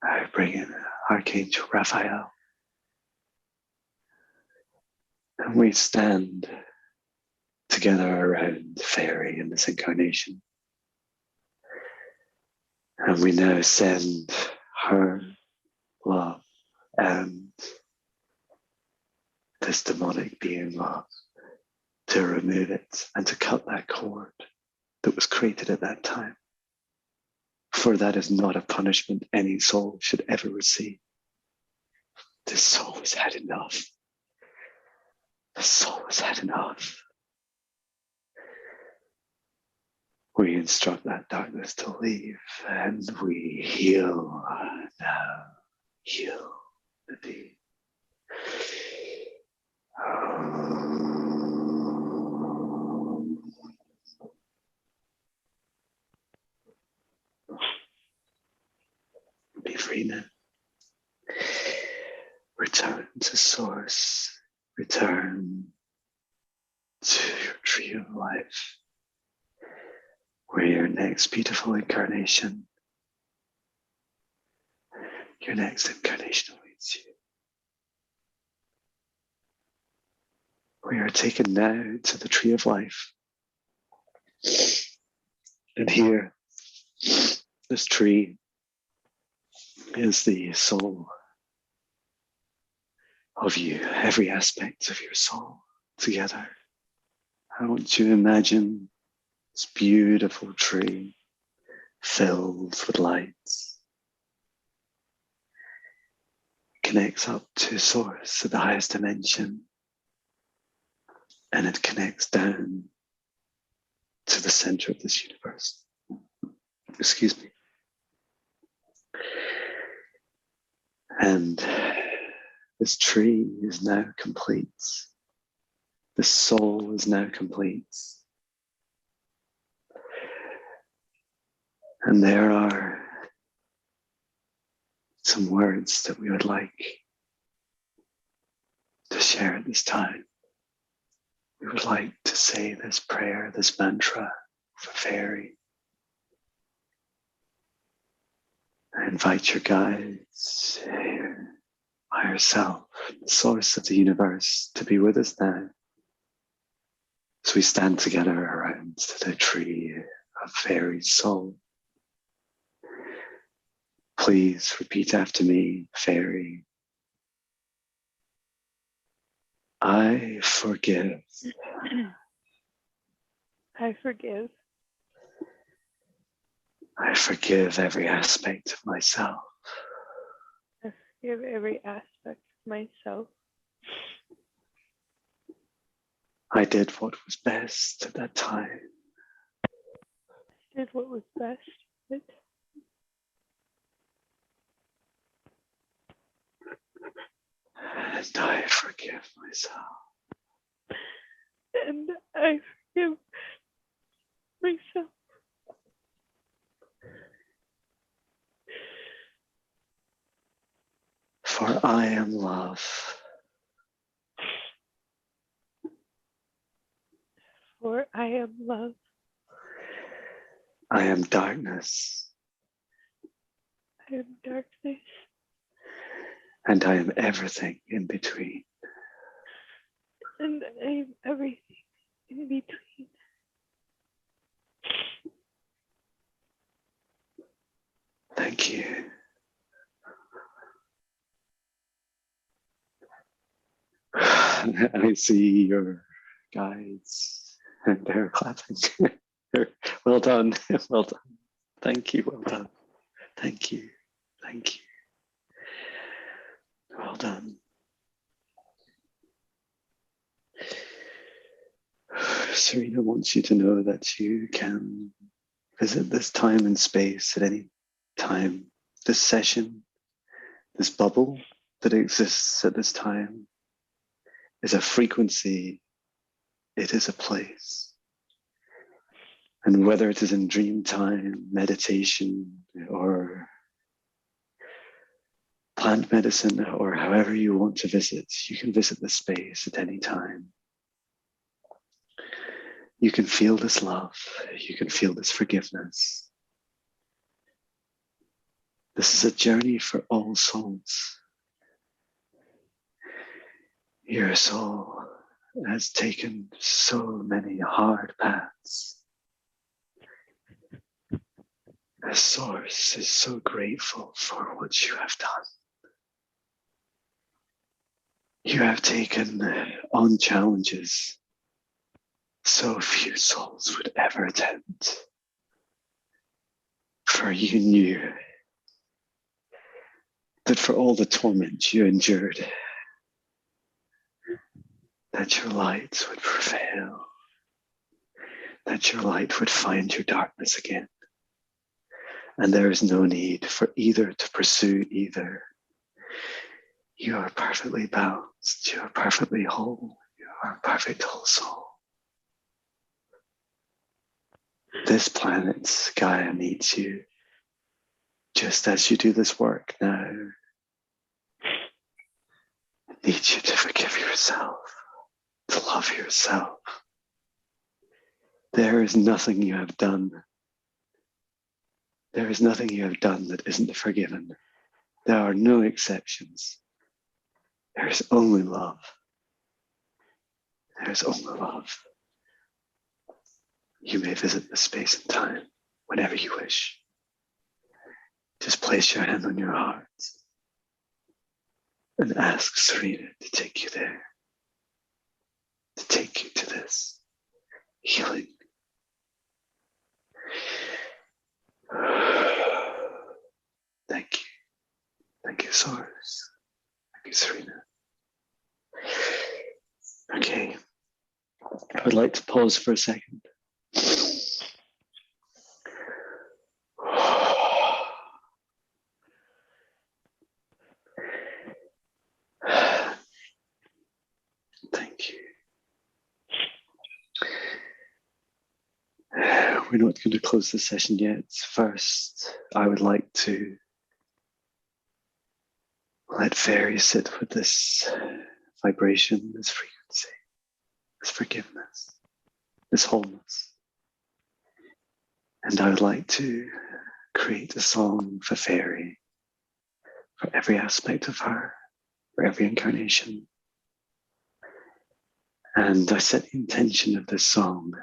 I bring in Archangel Raphael. And we stand together around Fairy in this incarnation. And we now send her love and this demonic being love to remove it and to cut that cord that was created at that time. For that is not a punishment any soul should ever receive. This soul has had enough. The soul has had enough. We instruct that darkness to leave, and we heal now. Heal the deed. Be free now. Return to source. Return to your tree of life, where your next beautiful incarnation, your next incarnation awaits you. We are taken now to the tree of life. And here, this tree is the soul of you, every aspect of your soul together. I want you to imagine this beautiful tree filled with lights. It connects up to source at the highest dimension, and it connects down to the center of this universe. Excuse me. And this tree is now complete. The soul is now complete. And there are some words that we would like to share at this time. We would like to say this prayer, this mantra for Fairy. I invite your guides, higher self, the source of the universe, to be with us now. As we stand together around the tree of Fairy's soul. Please repeat after me, Fairy. I forgive I forgive. I forgive every aspect of myself. I forgive every aspect of myself. I did what was best at that time. I did what was best. And I forgive myself. And I forgive myself. For I am love. For I am love. I am darkness. I am darkness. And I am everything in between. And I am everything in between. Thank you. I see your guides and they're clapping. Well done. Well done. Thank you. Well done. Thank you. Thank you. Well done. Serena wants you to know that you can visit this time and space at any time. This session, this bubble that exists at this time is a frequency. It is a place. And whether it is in dream time, meditation, or plant medicine, or however you want to visit, you can visit this space at any time. You can feel this love. You can feel this forgiveness. This is a journey for all souls. Your soul has taken so many hard paths. The source is so grateful for what you have done. You have taken on challenges so few souls would ever attempt. For you knew that for all the torment you endured, that your light would prevail, that your light would find your darkness again. And there is no need for either to pursue either. You are perfectly balanced, you are perfectly whole, you are a perfect whole soul. This planet, Gaia, needs you, just as you do this work now. It needs you to forgive yourself, to love yourself. There is nothing you have done. There is nothing you have done that isn't forgiven. There are no exceptions. There is only love. There is only love. You may visit this space and time whenever you wish. Just place your hand on your heart and ask Serena to take you there, to take you to this healing. Thank you. Thank you, Source. Thank you, Serena. Okay. I would like to pause for a second. Thank you. We're not going to close the session yet. First, I would like to let Fairy sit with this vibration, this frequency, this forgiveness, this wholeness. And I would like to create a song for Fairy, for every aspect of her, for every incarnation. And I set the intention of this song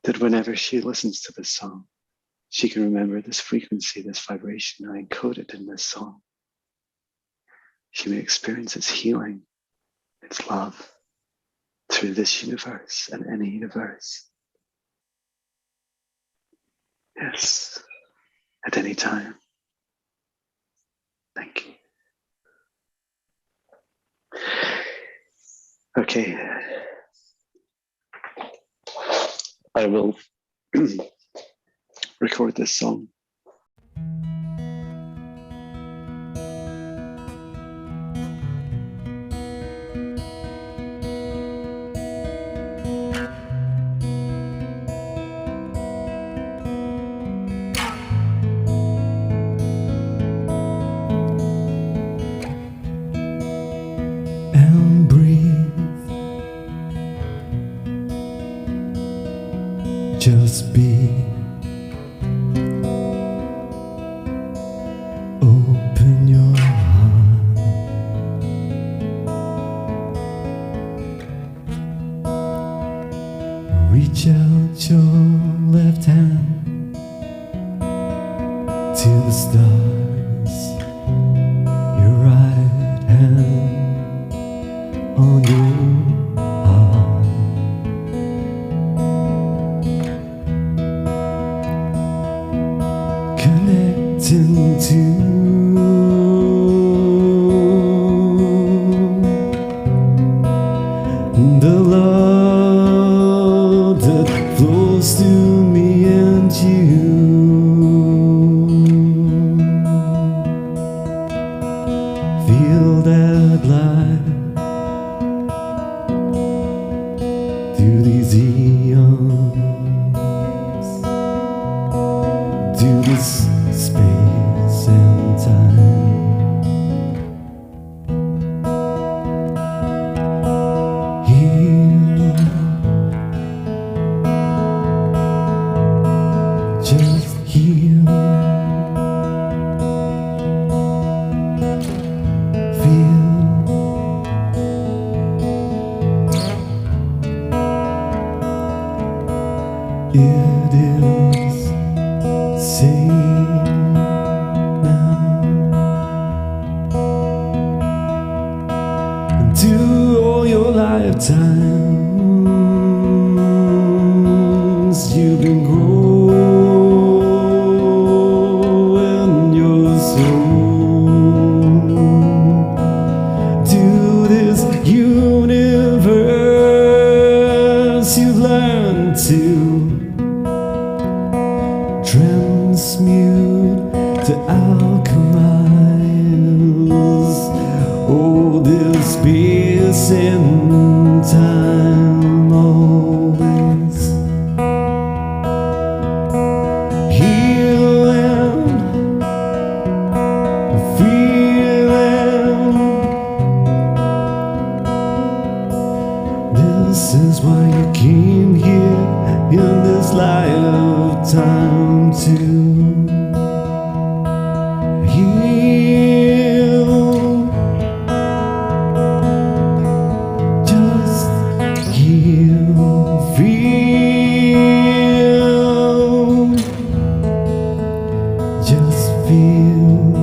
that whenever she listens to this song, she can remember this frequency, this vibration I encoded in this song. She may experience its healing, its love, through this universe and any universe. Yes, at any time. Thank you. Okay. I will record this song. And breathe. Just be. Open your heart. Reach out your left hand to the stars. Your right hand on your heart. Connecting to the love that flows through me and you. Feel that light through these eons, through this space and time. Heal, just heal. It is safe now. And through all your lifetimes, you've been growing your soul to this universe. You've learned to transmute, to alchemize all this space and time, always healing, feeling. This is why you came here in this lifetime to heal. Just heal, feel. Just feel.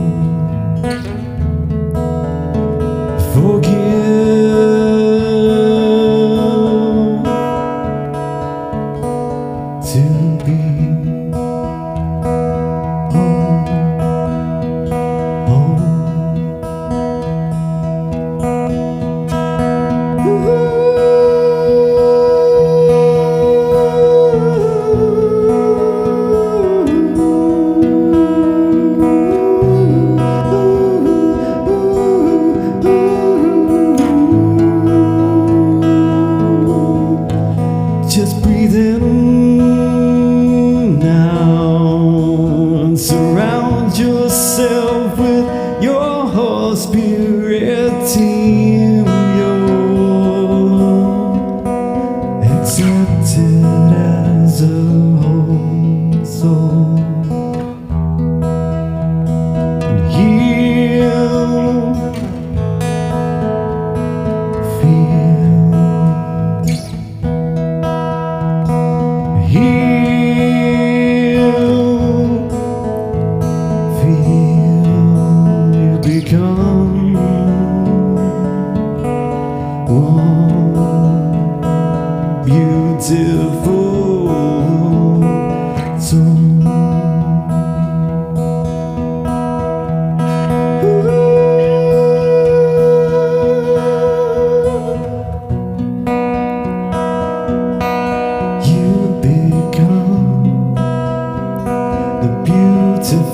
Forgive. To be just breathe in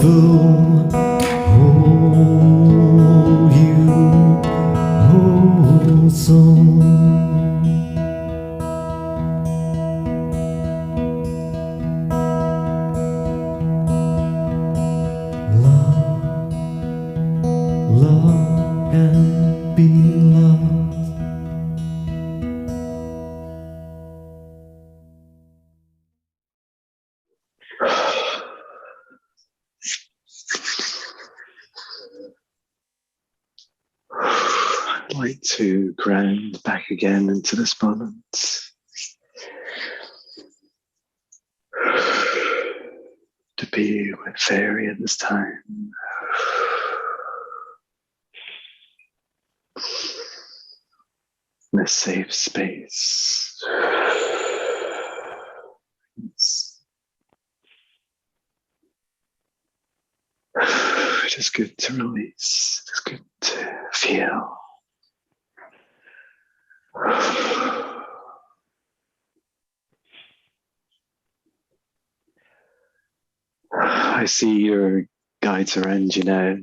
full. Oh, you, oh, soul. Love, love, and be loved. I'd like to ground back again into this moment. To be with Fairy at this time. In a safe space. It is good to release. It is good to feel. I see your guides around you now,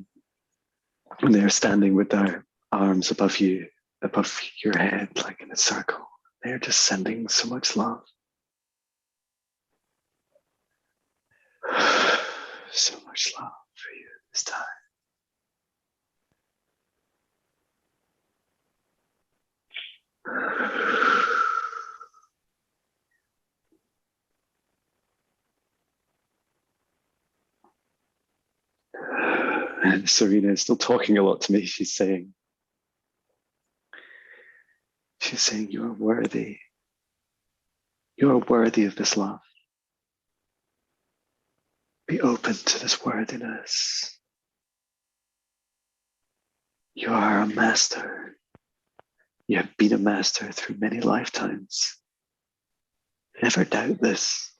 and they're standing with their arms above you, above your head, like in a circle. They're just sending so much love. So much love for you this time. And Serena is still talking a lot to me. She's saying, you are worthy. You are worthy of this love. Be open to this worthiness. You are a master. You have been a master through many lifetimes. Never doubt this.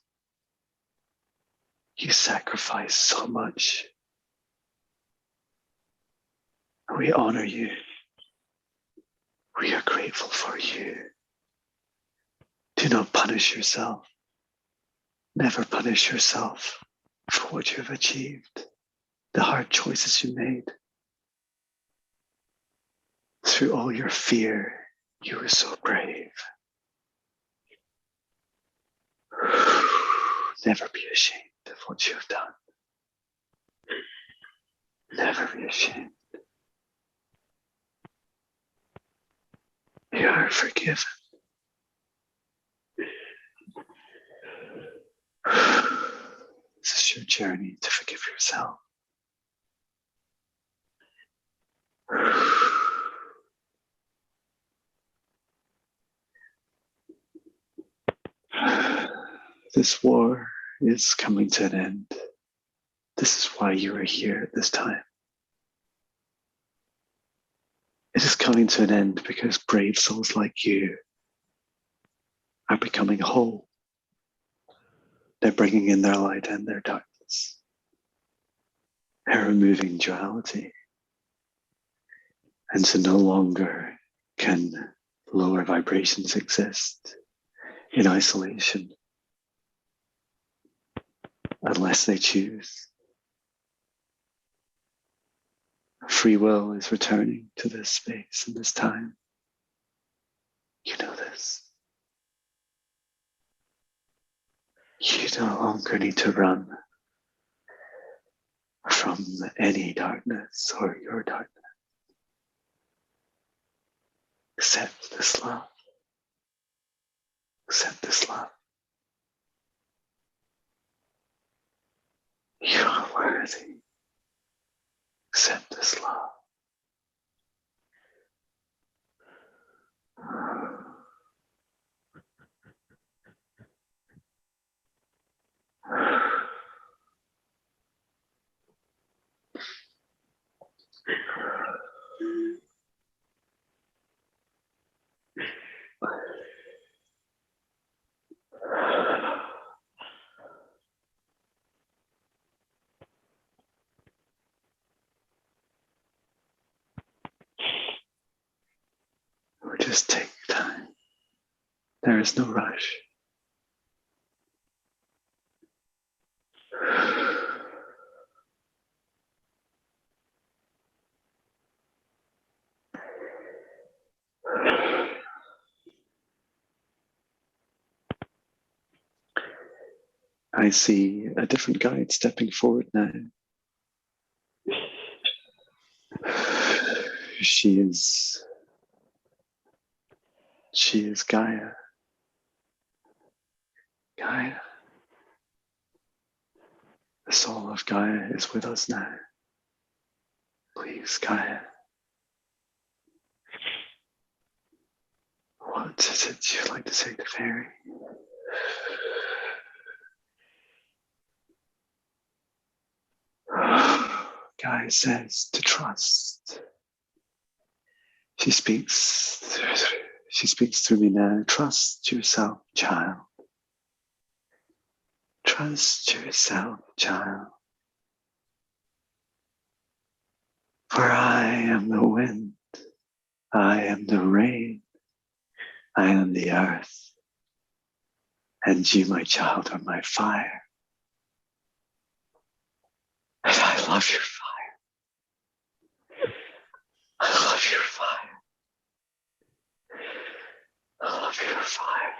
You sacrifice so much. We honor you. We are grateful for you. Do not punish yourself. Never punish yourself for what you have achieved, the hard choices you made. Through all your fear, you were so brave. Never be ashamed of what you have done. Never be ashamed. You are forgiven. This is your journey to forgive yourself. This war is coming to an end. This is why you are here at this time. It is coming to an end because brave souls like you are becoming whole. They're bringing in their light and their darkness. They're removing duality. And so no longer can lower vibrations exist in isolation unless they choose. Free will is returning to this space and this time. You know this. You no longer need to run from any darkness or your darkness. Accept this love. Accept this love. You are worthy. Accept this love. Or just take time. There is no rush. I see a different guide stepping forward now. She is Gaia. Gaia. The soul of Gaia is with us now. Please, Gaia. What is it you'd like to say to Fairy? Gaia says to trust. She speaks through me now. Trust yourself, child. Trust yourself, child. For I am the wind. I am the rain. I am the earth. And you, my child, are my fire. And I love your fire. I love your fire. I love your fire.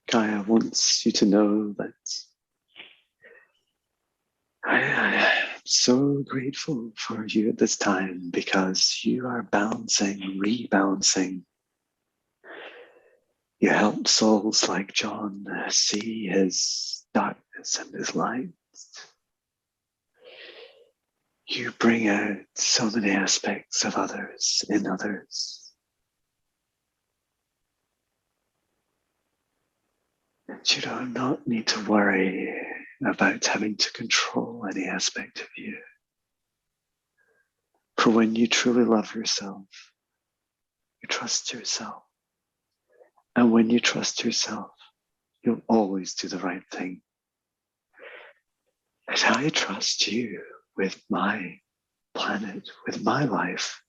Gaia wants you to know that I am so grateful for you at this time because you are balancing, rebalancing. You help souls like John see his darkness and his light. You bring out so many aspects of others in others. And you do not need to worry about having to control any aspect of you. For when you truly love yourself, you trust yourself. And when you trust yourself, you'll always do the right thing. And I trust you with my planet, with my life.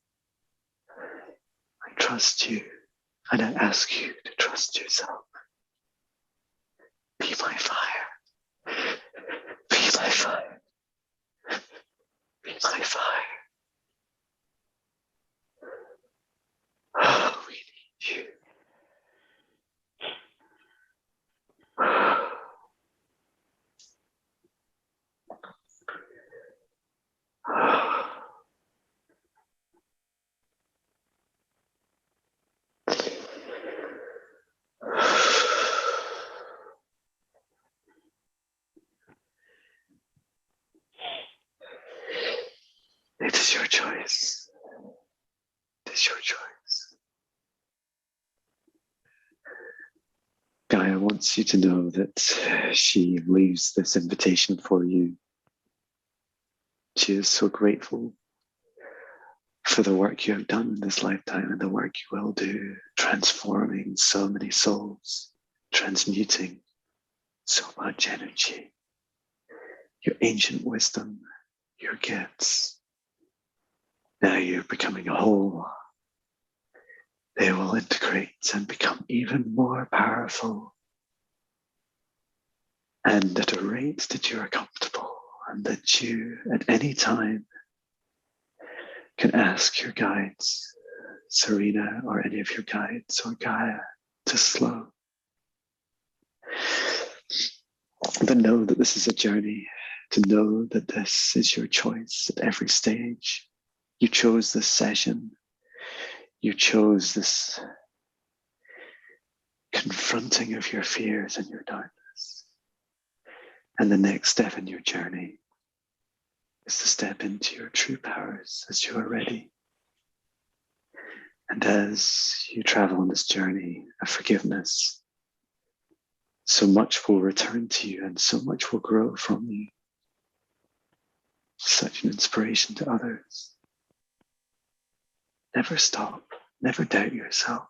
I trust you, and I ask you to trust yourself. Be my fire. Be my fire. Be my fire. Oh, we need you. It is your choice. It is your choice. Gaia wants you to know that she leaves this invitation for you. She is so grateful for the work you have done in this lifetime and the work you will do, transforming so many souls, transmuting so much energy, your ancient wisdom, your gifts. Now you're becoming a whole. They will integrate and become even more powerful, and at a rate that you are comfortable and that you at any time can ask your guides, Serena or any of your guides or Gaia, to slow. But know that this is a journey, to know that this is your choice at every stage. You chose this session. You chose this confronting of your fears and your darkness. And the next step in your journey is to step into your true powers as you are ready. And as you travel on this journey of forgiveness, so much will return to you and so much will grow from you. Such an inspiration to others. Never stop, never doubt yourself.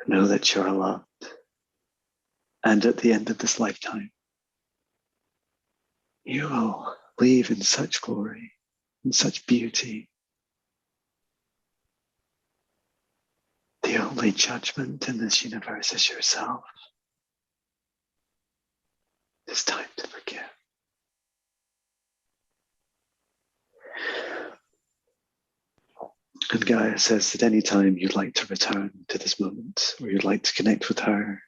Know that you are loved. And at the end of this lifetime, you will leave in such glory, in such beauty. The only judgment in this universe is yourself. It's time to forgive. And Gaia says that any time you'd like to return to this moment, or you'd like to connect with her,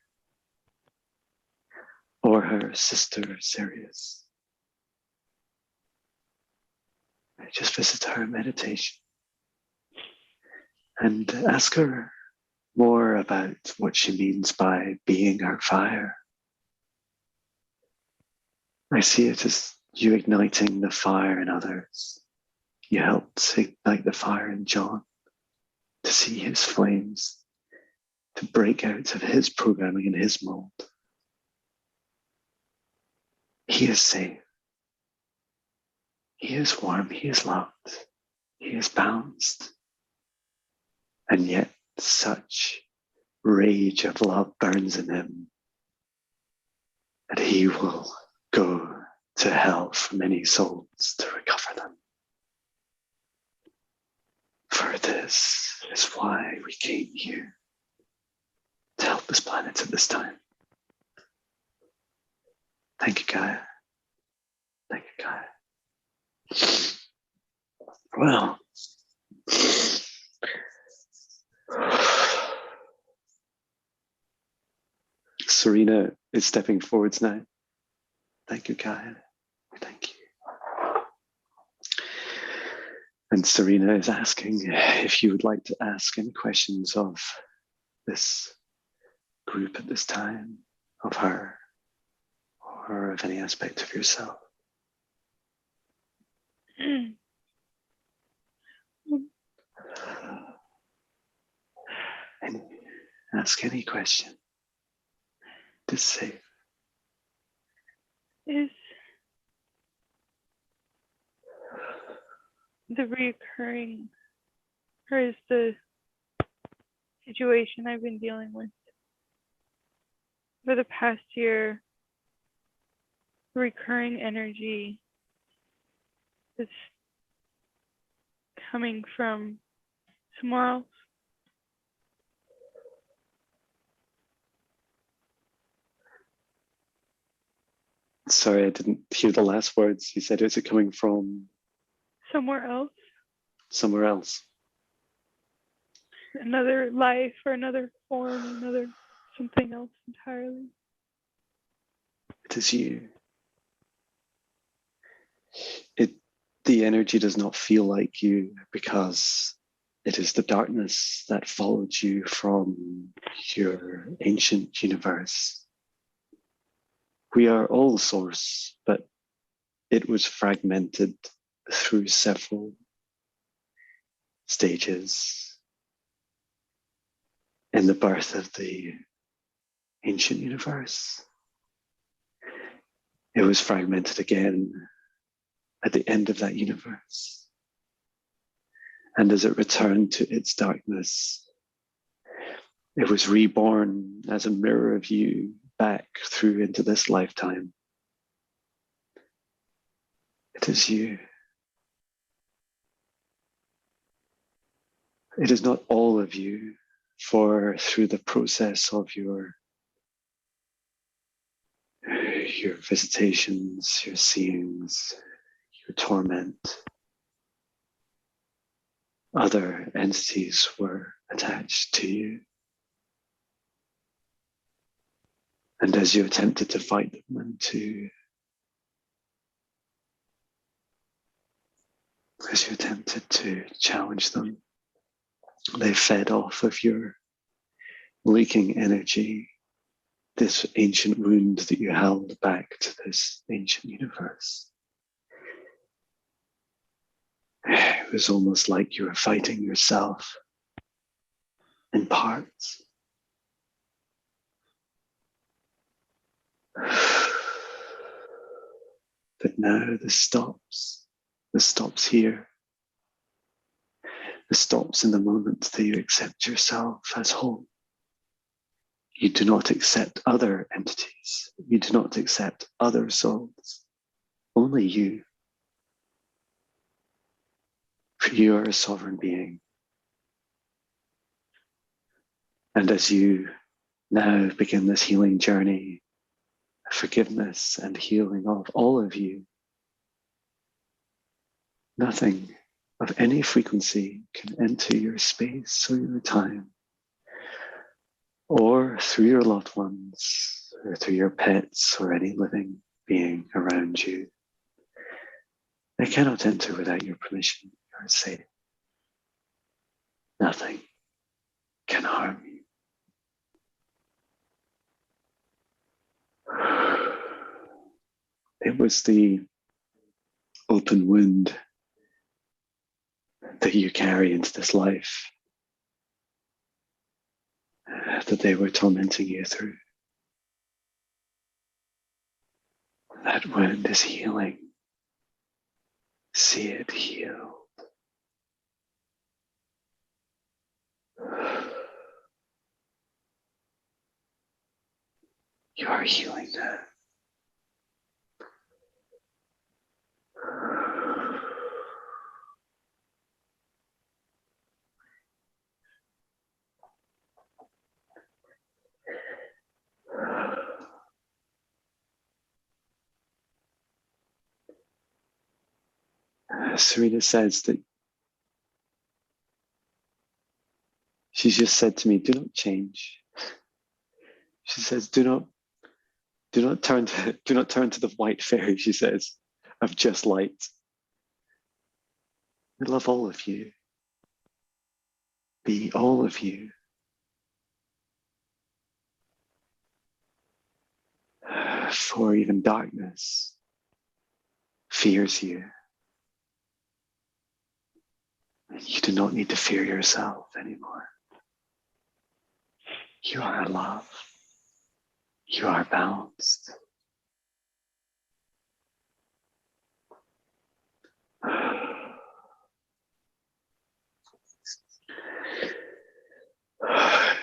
or her sister Sirius, just visit her in meditation and ask her more about what she means by being our fire. I see it as you igniting the fire in others. You helped ignite the fire in John to see his flames, to break out of his programming and his mold. He is safe. He is warm. He is loved. He is balanced. And yet such rage of love burns in him that he will go to hell for many souls to recover them. For this is why we came here, to help this planet at this time. Thank you, Gaia. Thank you, Gaia. Well, Serena is stepping forwards now. Thank you, Gaia. Thank you. And Serena is asking if you would like to ask any questions of this group at this time, of her, or of any aspect of yourself. And ask any question. It's safe. Is the reoccurring, or is the situation I've been dealing with for the past year, recurring energy that's coming from somewhere else? Sorry, I didn't hear the last words. You said, is it coming from? Somewhere else? Somewhere else. Another life, or another form, another something else entirely. It is you. The energy does not feel like you because it is the darkness that followed you from your ancient universe. We are all source, but it was fragmented through several stages in the birth of the ancient universe. It was fragmented again at the end of that universe. And as it returned to its darkness, it was reborn as a mirror of you back through into this lifetime. It is you. It is not all of you, for through the process of your visitations, your seeings, your torment, other entities were attached to you. And as you attempted to fight them and as you attempted to challenge them, they fed off of your leaking energy, this ancient wound that you held back to this ancient universe. It was almost like you were fighting yourself in parts. But now this stops. This stops here. This stops in the moment that you accept yourself as whole. You do not accept other entities. You do not accept other souls. Only you. For you are a sovereign being. And as you now begin this healing journey, forgiveness and healing of all of you, nothing of any frequency can enter your space or your time, or through your loved ones, or through your pets, or any living being around you. They cannot enter without your permission. You are safe. Nothing can harm you. It was the open wound that you carry into this life that they were tormenting you through. That wound is healing. See it healed. You are healing now. Serena says that she's just said to me, do not change. She says, do not turn to the white fairy, she says, of just light. I love all of you. Be all of you. For even darkness fears you. You do not need to fear yourself anymore. You are love. You are balanced.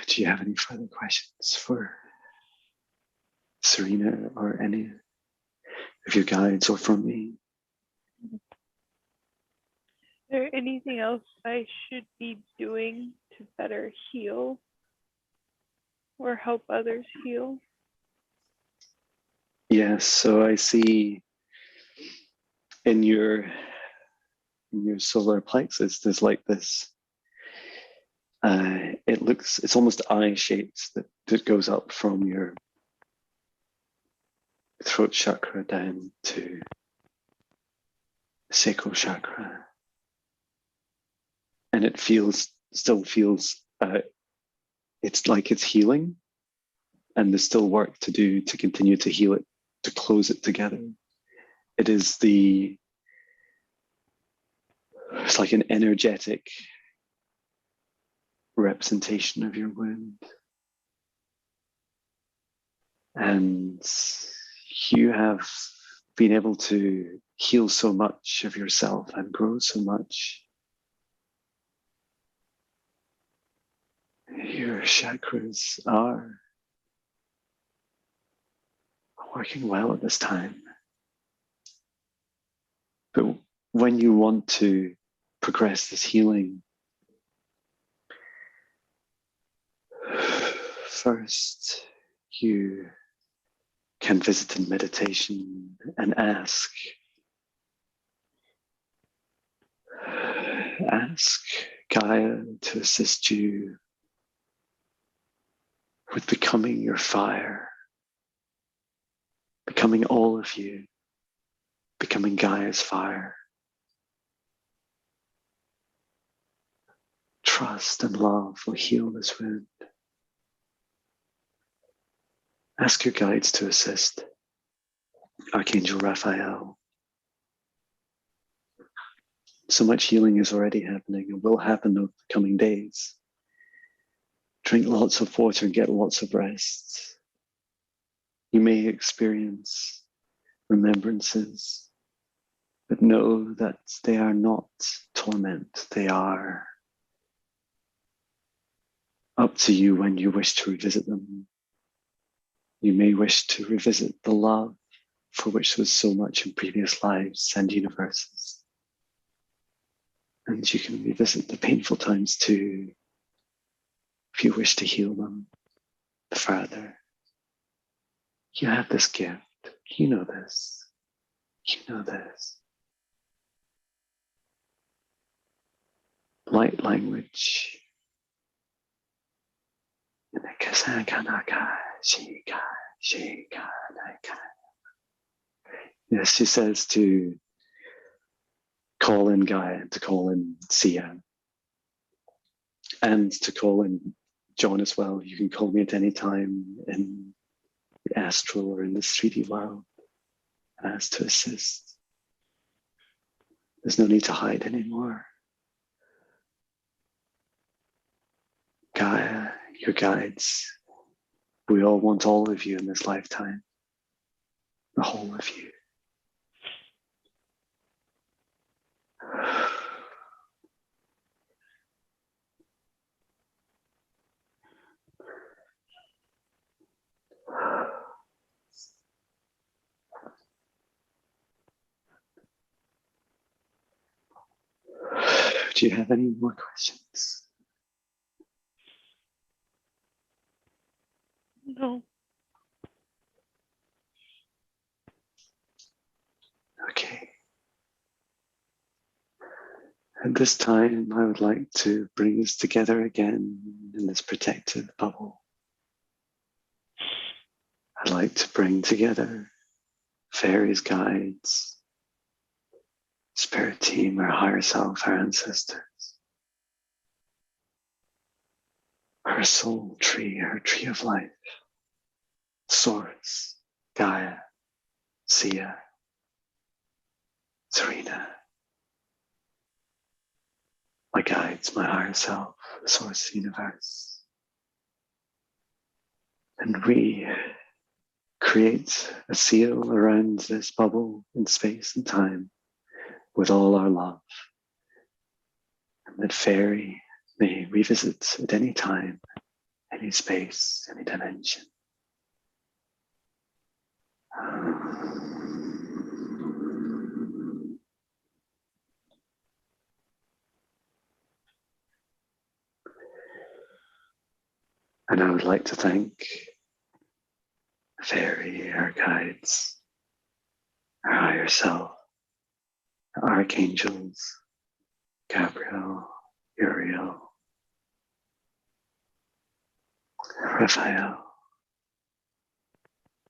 Do you have any further questions for Serena or any of your guides or from me? Is there anything else I should be doing to better heal or help others heal? Yes, so I see in your solar plexus, there's like this, it's almost eye-shaped that goes up from your throat chakra down to the sacral chakra. And it still feels, it's like it's healing, and there's still work to do to continue to heal it, to close it together. It's like an energetic representation of your wound. And you have been able to heal so much of yourself and grow so much. Your chakras are working well at this time. But when you want to progress this healing, first you can visit in meditation and ask Gaia to assist you with becoming your fire, becoming all of you, becoming Gaia's fire. Trust and love will heal this wound. Ask your guides to assist. Archangel Raphael. So much healing is already happening and will happen over the coming days. Drink lots of water and get lots of rest. You may experience remembrances, but know that they are not torment. They are up to you when you wish to revisit them. You may wish to revisit the love, for which there was so much in previous lives and universes. And you can revisit the painful times too, if you wish to heal them further. You have this gift. You know this. You know this. Light language. Yes, she says to call in Gaia, to call in Sia, and to call in John as well. You can call me at any time in the astral or in the 3D world and ask to assist. There's no need to hide anymore. Gaia, your guides, we all want all of you in this lifetime, the whole of you. Do you have any more questions? No. Okay. At this time, I would like to bring us together again in this protective bubble. I'd like to bring together fairies, guides, spirit team, our higher self, our ancestors, our soul tree, our tree of life, Source, Gaia, Sia, Serena, my guides, my higher self, the source universe. And we create a seal around this bubble in space and time with all our love. And that fairy may revisit at any time, any space, any dimension. And I would like to thank Fairy, our guides, our higher self, the archangels, Gabriel, Uriel, Raphael,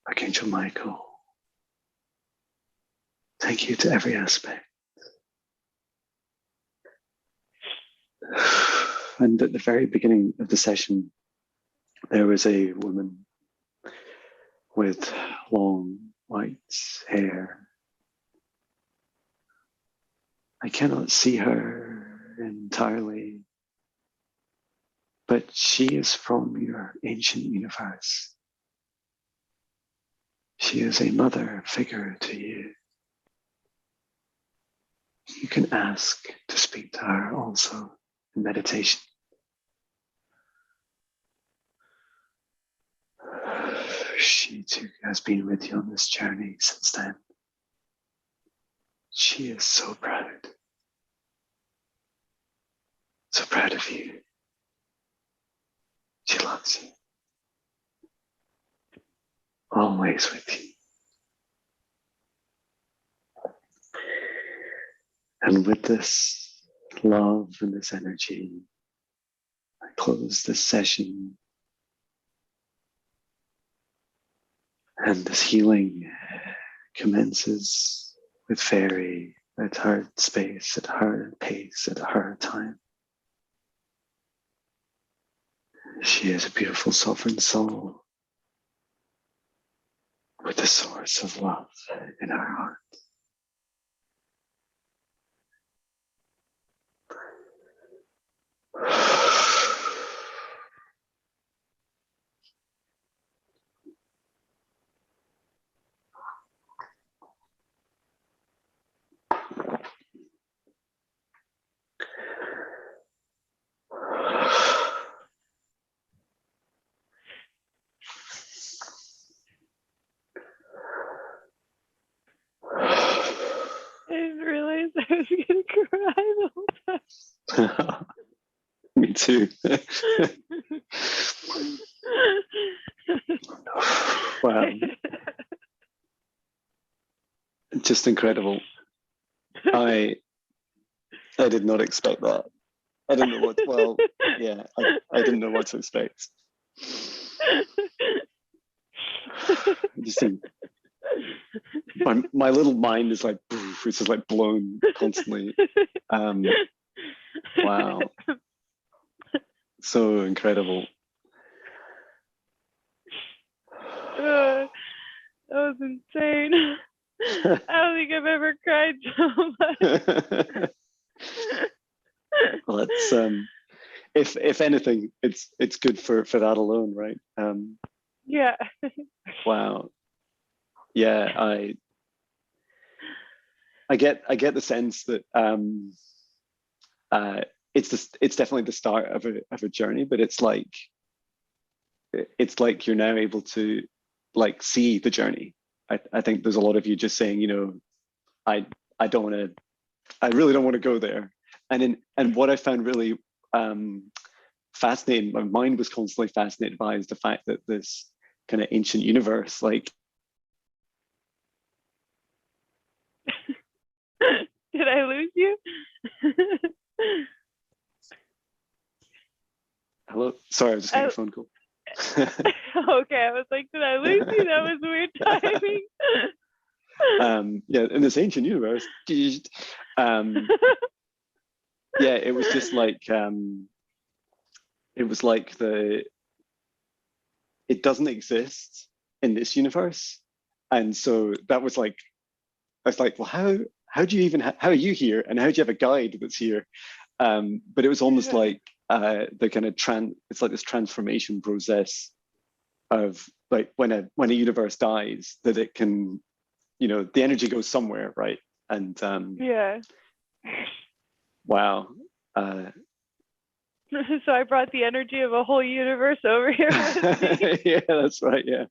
Archangel Michael. Thank you to every aspect. And at the very beginning of the session, there was a woman with long white hair. I cannot see her entirely, but she is from your ancient universe. She is a mother figure to you. You can ask to speak to her also in meditation. She too has been with you on this journey since then. She is so proud of you. She loves you. Always with you. And with this love and this energy, I close this session. And this healing commences with Fairy at her space, at her pace, at her time. She is a beautiful sovereign soul with the source of love in her heart. Me too. Wow. Just incredible. I did not expect that. I didn't know what, well, yeah, I didn't know what to expect. Just my little mind is like, it's just like blown constantly. Wow. So incredible. That was insane. I don't think I've ever cried so much. Well, it's if anything, it's good for that alone, right? Yeah. Wow. Yeah, I get the sense that it's definitely the start of a journey, but it's like you're now able to like see the journey. I think there's a lot of you just saying, you know, I really don't want to go there. And what I found really fascinating, my mind was constantly fascinated by, is the fact that this kind of ancient universe, like, did I lose you? hello, sorry, I was just getting a phone call. Okay, I was like, did I lose you? That was weird timing. Yeah, in this ancient universe, yeah, it was just like it was like it doesn't exist in this universe, and so that was like, I was like, well, how do you even how are you here, and how do you have a guide that's here? But it was almost like the kind of it's like this transformation process of like when a universe dies, that it can, you know, the energy goes somewhere, right? And yeah. Wow. So I brought the energy of a whole universe over here with me. Yeah, that's right. Yeah.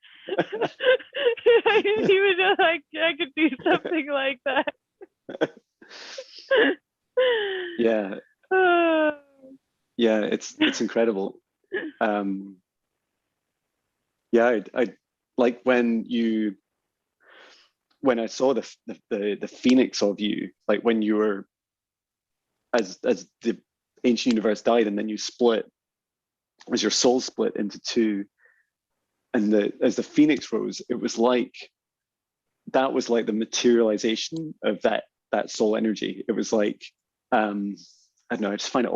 I didn't even know I could do something like that. Yeah. Yeah, it's incredible. Yeah, I like when I saw the Pheonix of you, like when you were as the ancient universe died, and then you split, as your soul split into two, and as the Pheonix rose, it was like that was like the materialization of that soul energy. It was like I don't know, I just find it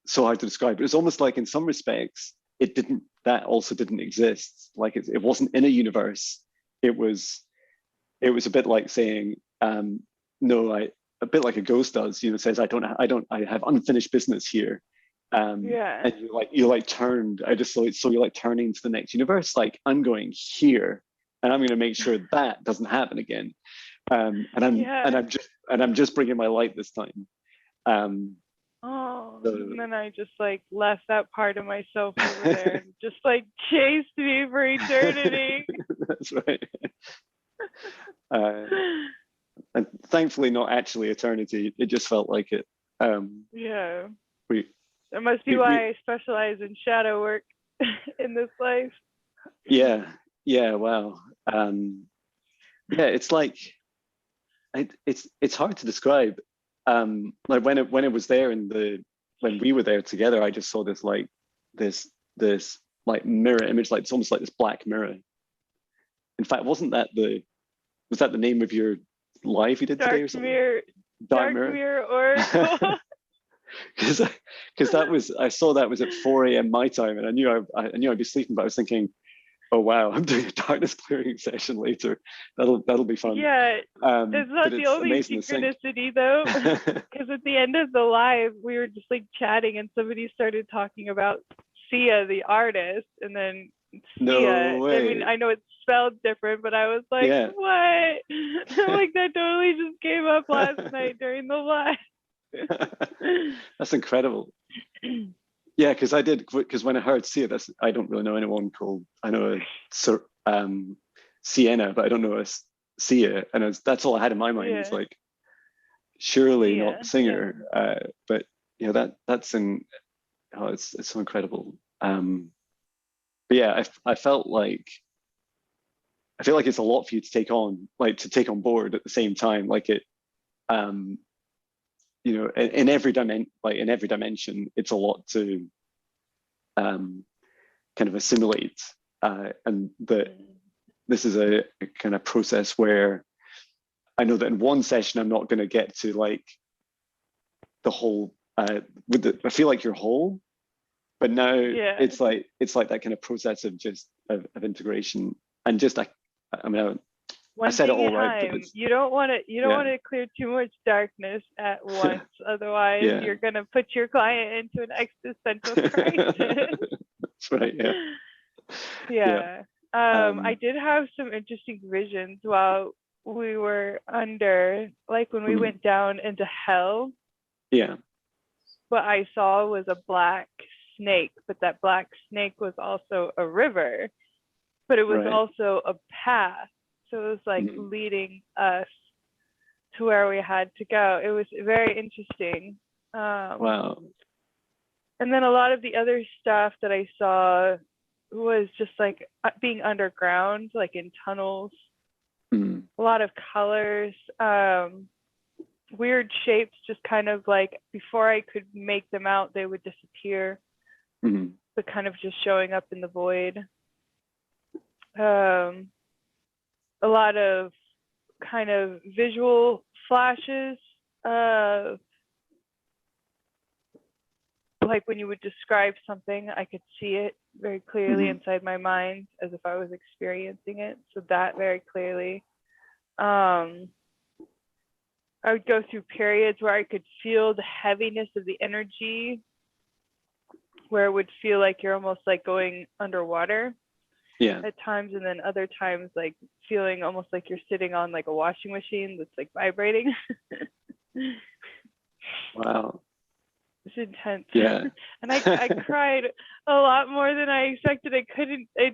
so hard to describe. It was almost like, in some respects, that also didn't exist. Like it wasn't in a universe. It was a bit like saying, no, a bit like a ghost does, you know, says, I have unfinished business here. Yeah. And you like turned, I just saw it, so you're like turning to the next universe, like, I'm going here, and I'm going to make sure that doesn't happen again. And I'm just bringing my light this time. And then I just like left that part of myself over there and just like chased me for eternity. That's right. And thankfully not actually eternity. It just felt like it. Yeah. That must be why I specialize in shadow work in this life. Yeah. Wow. Yeah, it's like it's hard to describe. Like when it was there, when we were there together, I just saw this like mirror image, like it's almost like this black mirror. In fact, was that the name of your live you did today or something? Dark Mirror Oracle. Because I saw that was at 4 a.m. my time, and I knew I'd be sleeping, but I was thinking, oh wow, I'm doing a darkness clearing session later. That'll be fun. Yeah, it's not the only synchronicity though, because at the end of the live, we were just like chatting, and somebody started talking about Sia, the artist, and then Sia. No way. I mean, I know it's spelled different, but I was like, yeah. What? I'm like, that totally just came up last night during the live. That's incredible. Yeah, because when I heard Sia, I don't really know anyone called, I know Sienna, but I don't know a Sia, and that's all I had in my mind. Yeah. It's like, surely Sia, not singer, yeah. But that's it's so incredible. But yeah, I feel like it's a lot for you to take on, like to take on board at the same time. Like it, in every dimension, it's a lot to kind of assimilate. And that this is a kind of process where I know that in one session I'm not going to get to like the whole. I feel like you're whole, but now it's like that kind of process of just of integration and just I said it all right. But you don't want to clear too much darkness at once, otherwise you're going to put your client into an existential crisis. That's right. I did have some interesting visions while we were under, like when we went down into hell. Yeah. What I saw was a black snake, but that black snake was also a river, but it was also a path. So it was like leading us to where we had to go. It was very interesting. Wow. And then a lot of the other stuff that I saw was just like being underground, like in tunnels. A lot of colors, weird shapes, just kind of like before I could make them out, they would disappear, but kind of just showing up in the void. A lot of kind of visual flashes, like when you would describe something, I could see it very clearly inside my mind as if I was experiencing it. So that very clearly. I would go through periods where I could feel the heaviness of the energy, where it would feel like you're almost like going underwater at times, and then other times like feeling almost like you're sitting on like a washing machine that's like vibrating. Wow. It's intense. Yeah. And I cried a lot more than I expected. It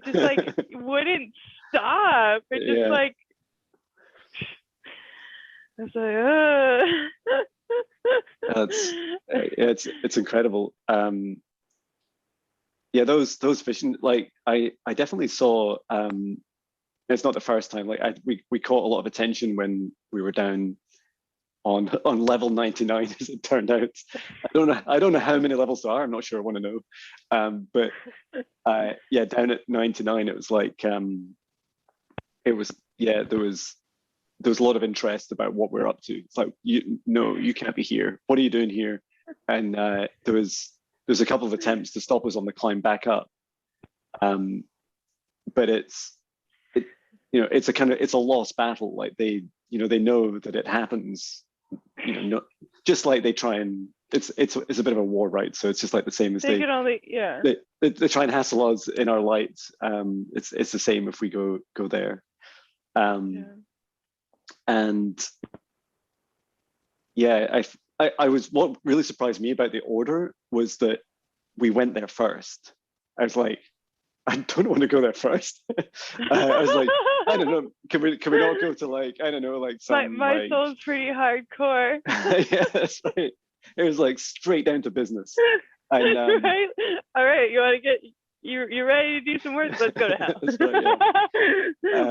just like wouldn't stop. It just like, I was like, it's incredible. Those visions, like I definitely saw. It's not the first time. Like we caught a lot of attention when we were down on level 99, as it turned out. I don't know how many levels there are. I'm not sure. I want to know. But down at 99, it was like there was a lot of interest about what we're up to. It's like, you can't be here. What are you doing here? And there was a couple of attempts to stop us on the climb back up. But it's a lost battle. Like they know that it happens. Just like they try and it's a bit of a war, right? So it's just like the same as they try and hassle us in our light. It's the same if we go there. And I was, what really surprised me about the order was that we went there first. I was like, I don't want to go there first. I was like, I don't know, can we not go to like, I don't know, like some my soul's pretty hardcore. Yeah, that's right. It was like straight down to business. And, right? All right, you want to get you're ready to do some work? Let's go to hell. That's right,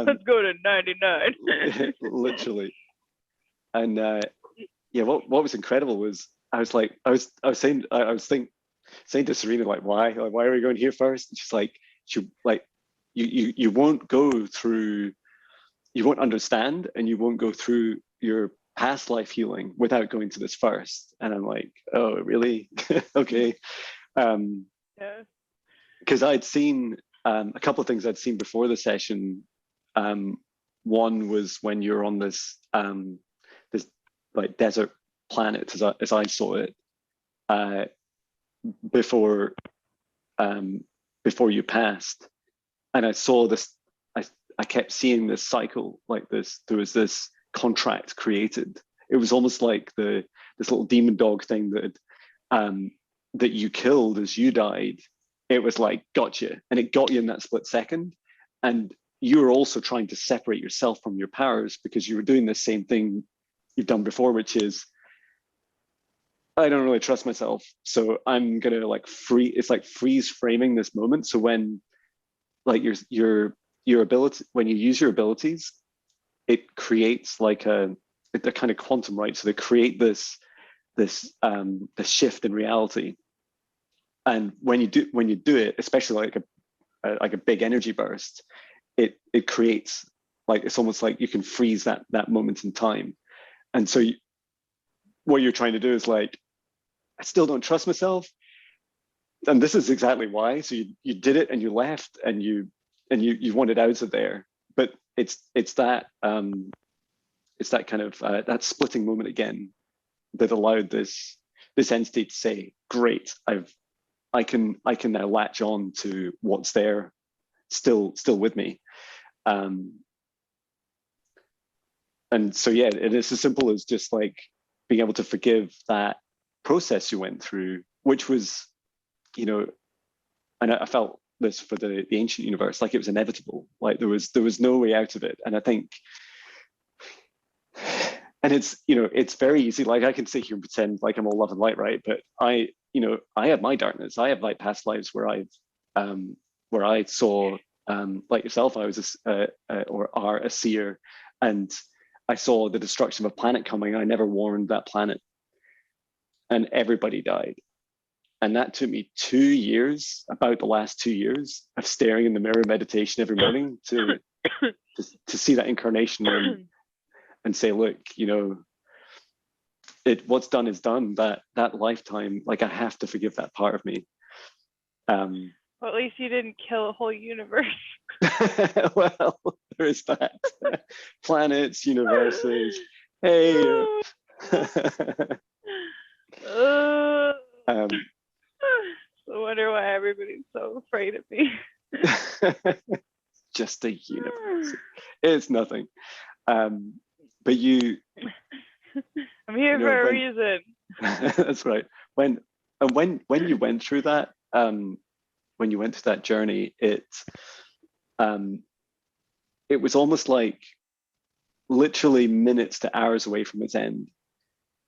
let's go to 99. Literally. And what was incredible was I was saying to Serena, like, why are we going here first? And she's like, you won't go through, you won't understand, and you won't go through your past life healing without going to this first. And I'm like, oh, really? Okay. Because I'd seen a couple of things I'd seen before the session. One was when you're on this like desert planet, as I saw it, before you passed, and I saw this. I kept seeing this cycle, like this. There was this contract created. It was almost like this little demon dog thing that you killed as you died. It was like, gotcha, and it got you in that split second. And you were also trying to separate yourself from your powers because you were doing the same thing you've done before, which is, I don't really trust myself, so I'm gonna like it's like freeze framing this moment. So when like your ability, when you use your abilities, it creates like a kind of quantum, right? So they create this shift in reality. And when you do it, especially like a big energy burst, it creates like, it's almost like you can freeze that moment in time. And so what you're trying to do is like, I still don't trust myself, and this is exactly why. So you did it and you left and you wanted out of there, but it's that kind of that splitting moment again that allowed this entity to say, great, I can now latch on to what's there still with me. And so yeah, it is as simple as just like being able to forgive that process you went through, which was, you know, and I felt this for the ancient universe, like it was inevitable, like there was no way out of it. And I think, and it's, you know, it's very easy, like I can sit here and pretend like I'm all love and light, right? But I have my darkness. I have like past lives where I saw, like yourself, I was or are a seer, and I saw the destruction of a planet coming. I never warned that planet, and everybody died. And that took me 2 years, about the last 2 years of staring in the mirror meditation every morning to see that incarnation and say, look, you know, what's done is done. That lifetime, like I have to forgive that part of me. Well, at least you didn't kill a whole universe. Well, there is that. Planets, universes. Hey. I wonder why everybody's so afraid of me. Just a universe. It's nothing. But you. I'm here for a reason. That's right. When you went through that, when you went through that journey, it was almost like literally minutes to hours away from its end.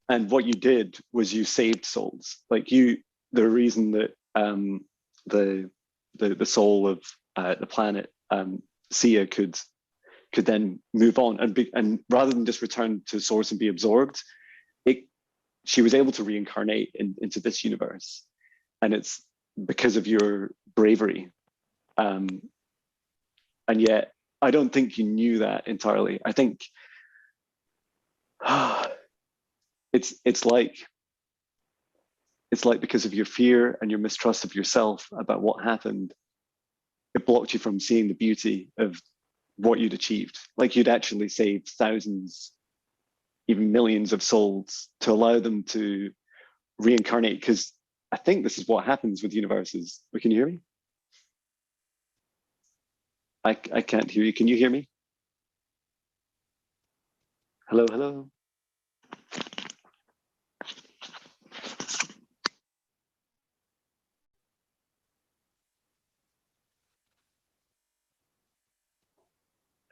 And what you did was you saved souls. Like the reason that the soul of the planet Sia could then move on and rather than just return to source and be absorbed, she was able to reincarnate into this universe, and it's because of your bravery. And yet, I don't think you knew that entirely. I think it's like because of your fear and your mistrust of yourself about what happened, it blocked you from seeing the beauty of what you'd achieved. Like you'd actually saved thousands, even millions of souls to allow them to reincarnate. Because I think this is what happens with universes. Can you hear me? I can't hear you. Can you hear me? Hello, hello.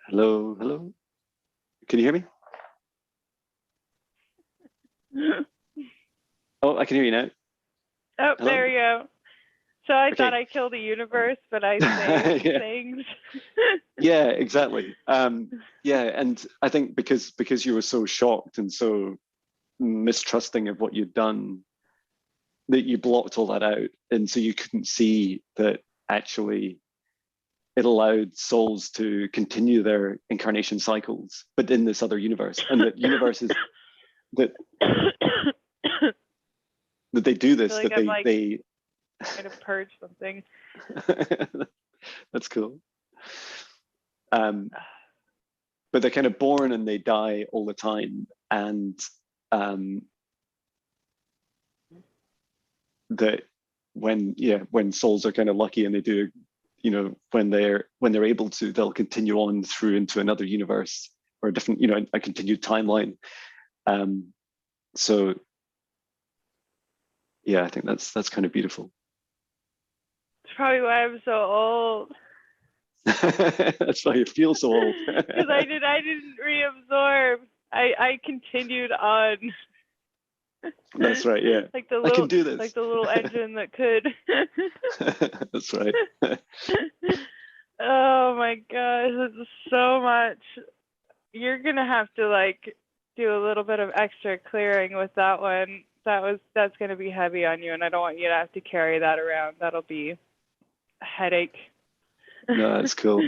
Hello, hello. Can you hear me? Oh, I can hear you now. Oh, Hello? there you go. So I thought I killed the universe, but I saved things. Yeah, exactly. Yeah, and I think because you were so shocked and so mistrusting of what you'd done, that you blocked all that out, and so you couldn't see that actually it allowed souls to continue their incarnation cycles, but in this other universe, and that universes that they do this, I feel like they trying to purge something. That's cool. But they're kind of born and they die all the time, and that when souls are kind of lucky and they do, you know, when they're able to, they'll continue on through into another universe or a different, you know, a continued timeline. So yeah, I think that's kind of beautiful. It's probably why I'm so old. That's why you feel so old. Because I didn't reabsorb. I continued on. That's right. Yeah. Like the I can little, do this. like the little engine that could. That's right. Oh my gosh, this is so much. You're gonna have to like do a little bit of extra clearing with that one. That's gonna be heavy on you, and I don't want you to have to carry that around. That'll be a headache. No, that's cool.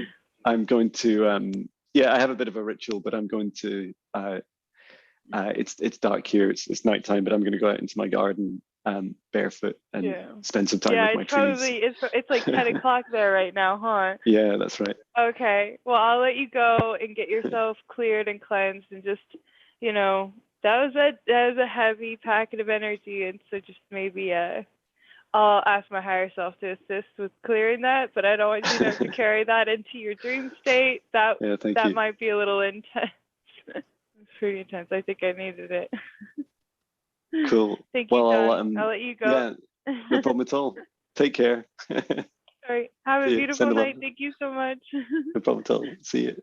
I'm going to yeah, I have a bit of a ritual, but I'm going to it's dark here, it's nighttime, but I'm going to go out into my garden barefoot and spend some time with my trees. It's like 10 o'clock there right now, huh? Yeah, that's right. Okay, well, I'll let you go and get yourself cleared and cleansed, and just, you know, that was a heavy packet of energy, and so just maybe I'll ask my higher self to assist with clearing that, but I don't want you to have to carry that into your dream state. That might be a little intense. It's pretty intense. I think I needed it. Cool. Thank you, John. I'll let you go. Yeah, no problem at all. Take care. All right. Have a beautiful night. Thank you so much. No problem at all. See you.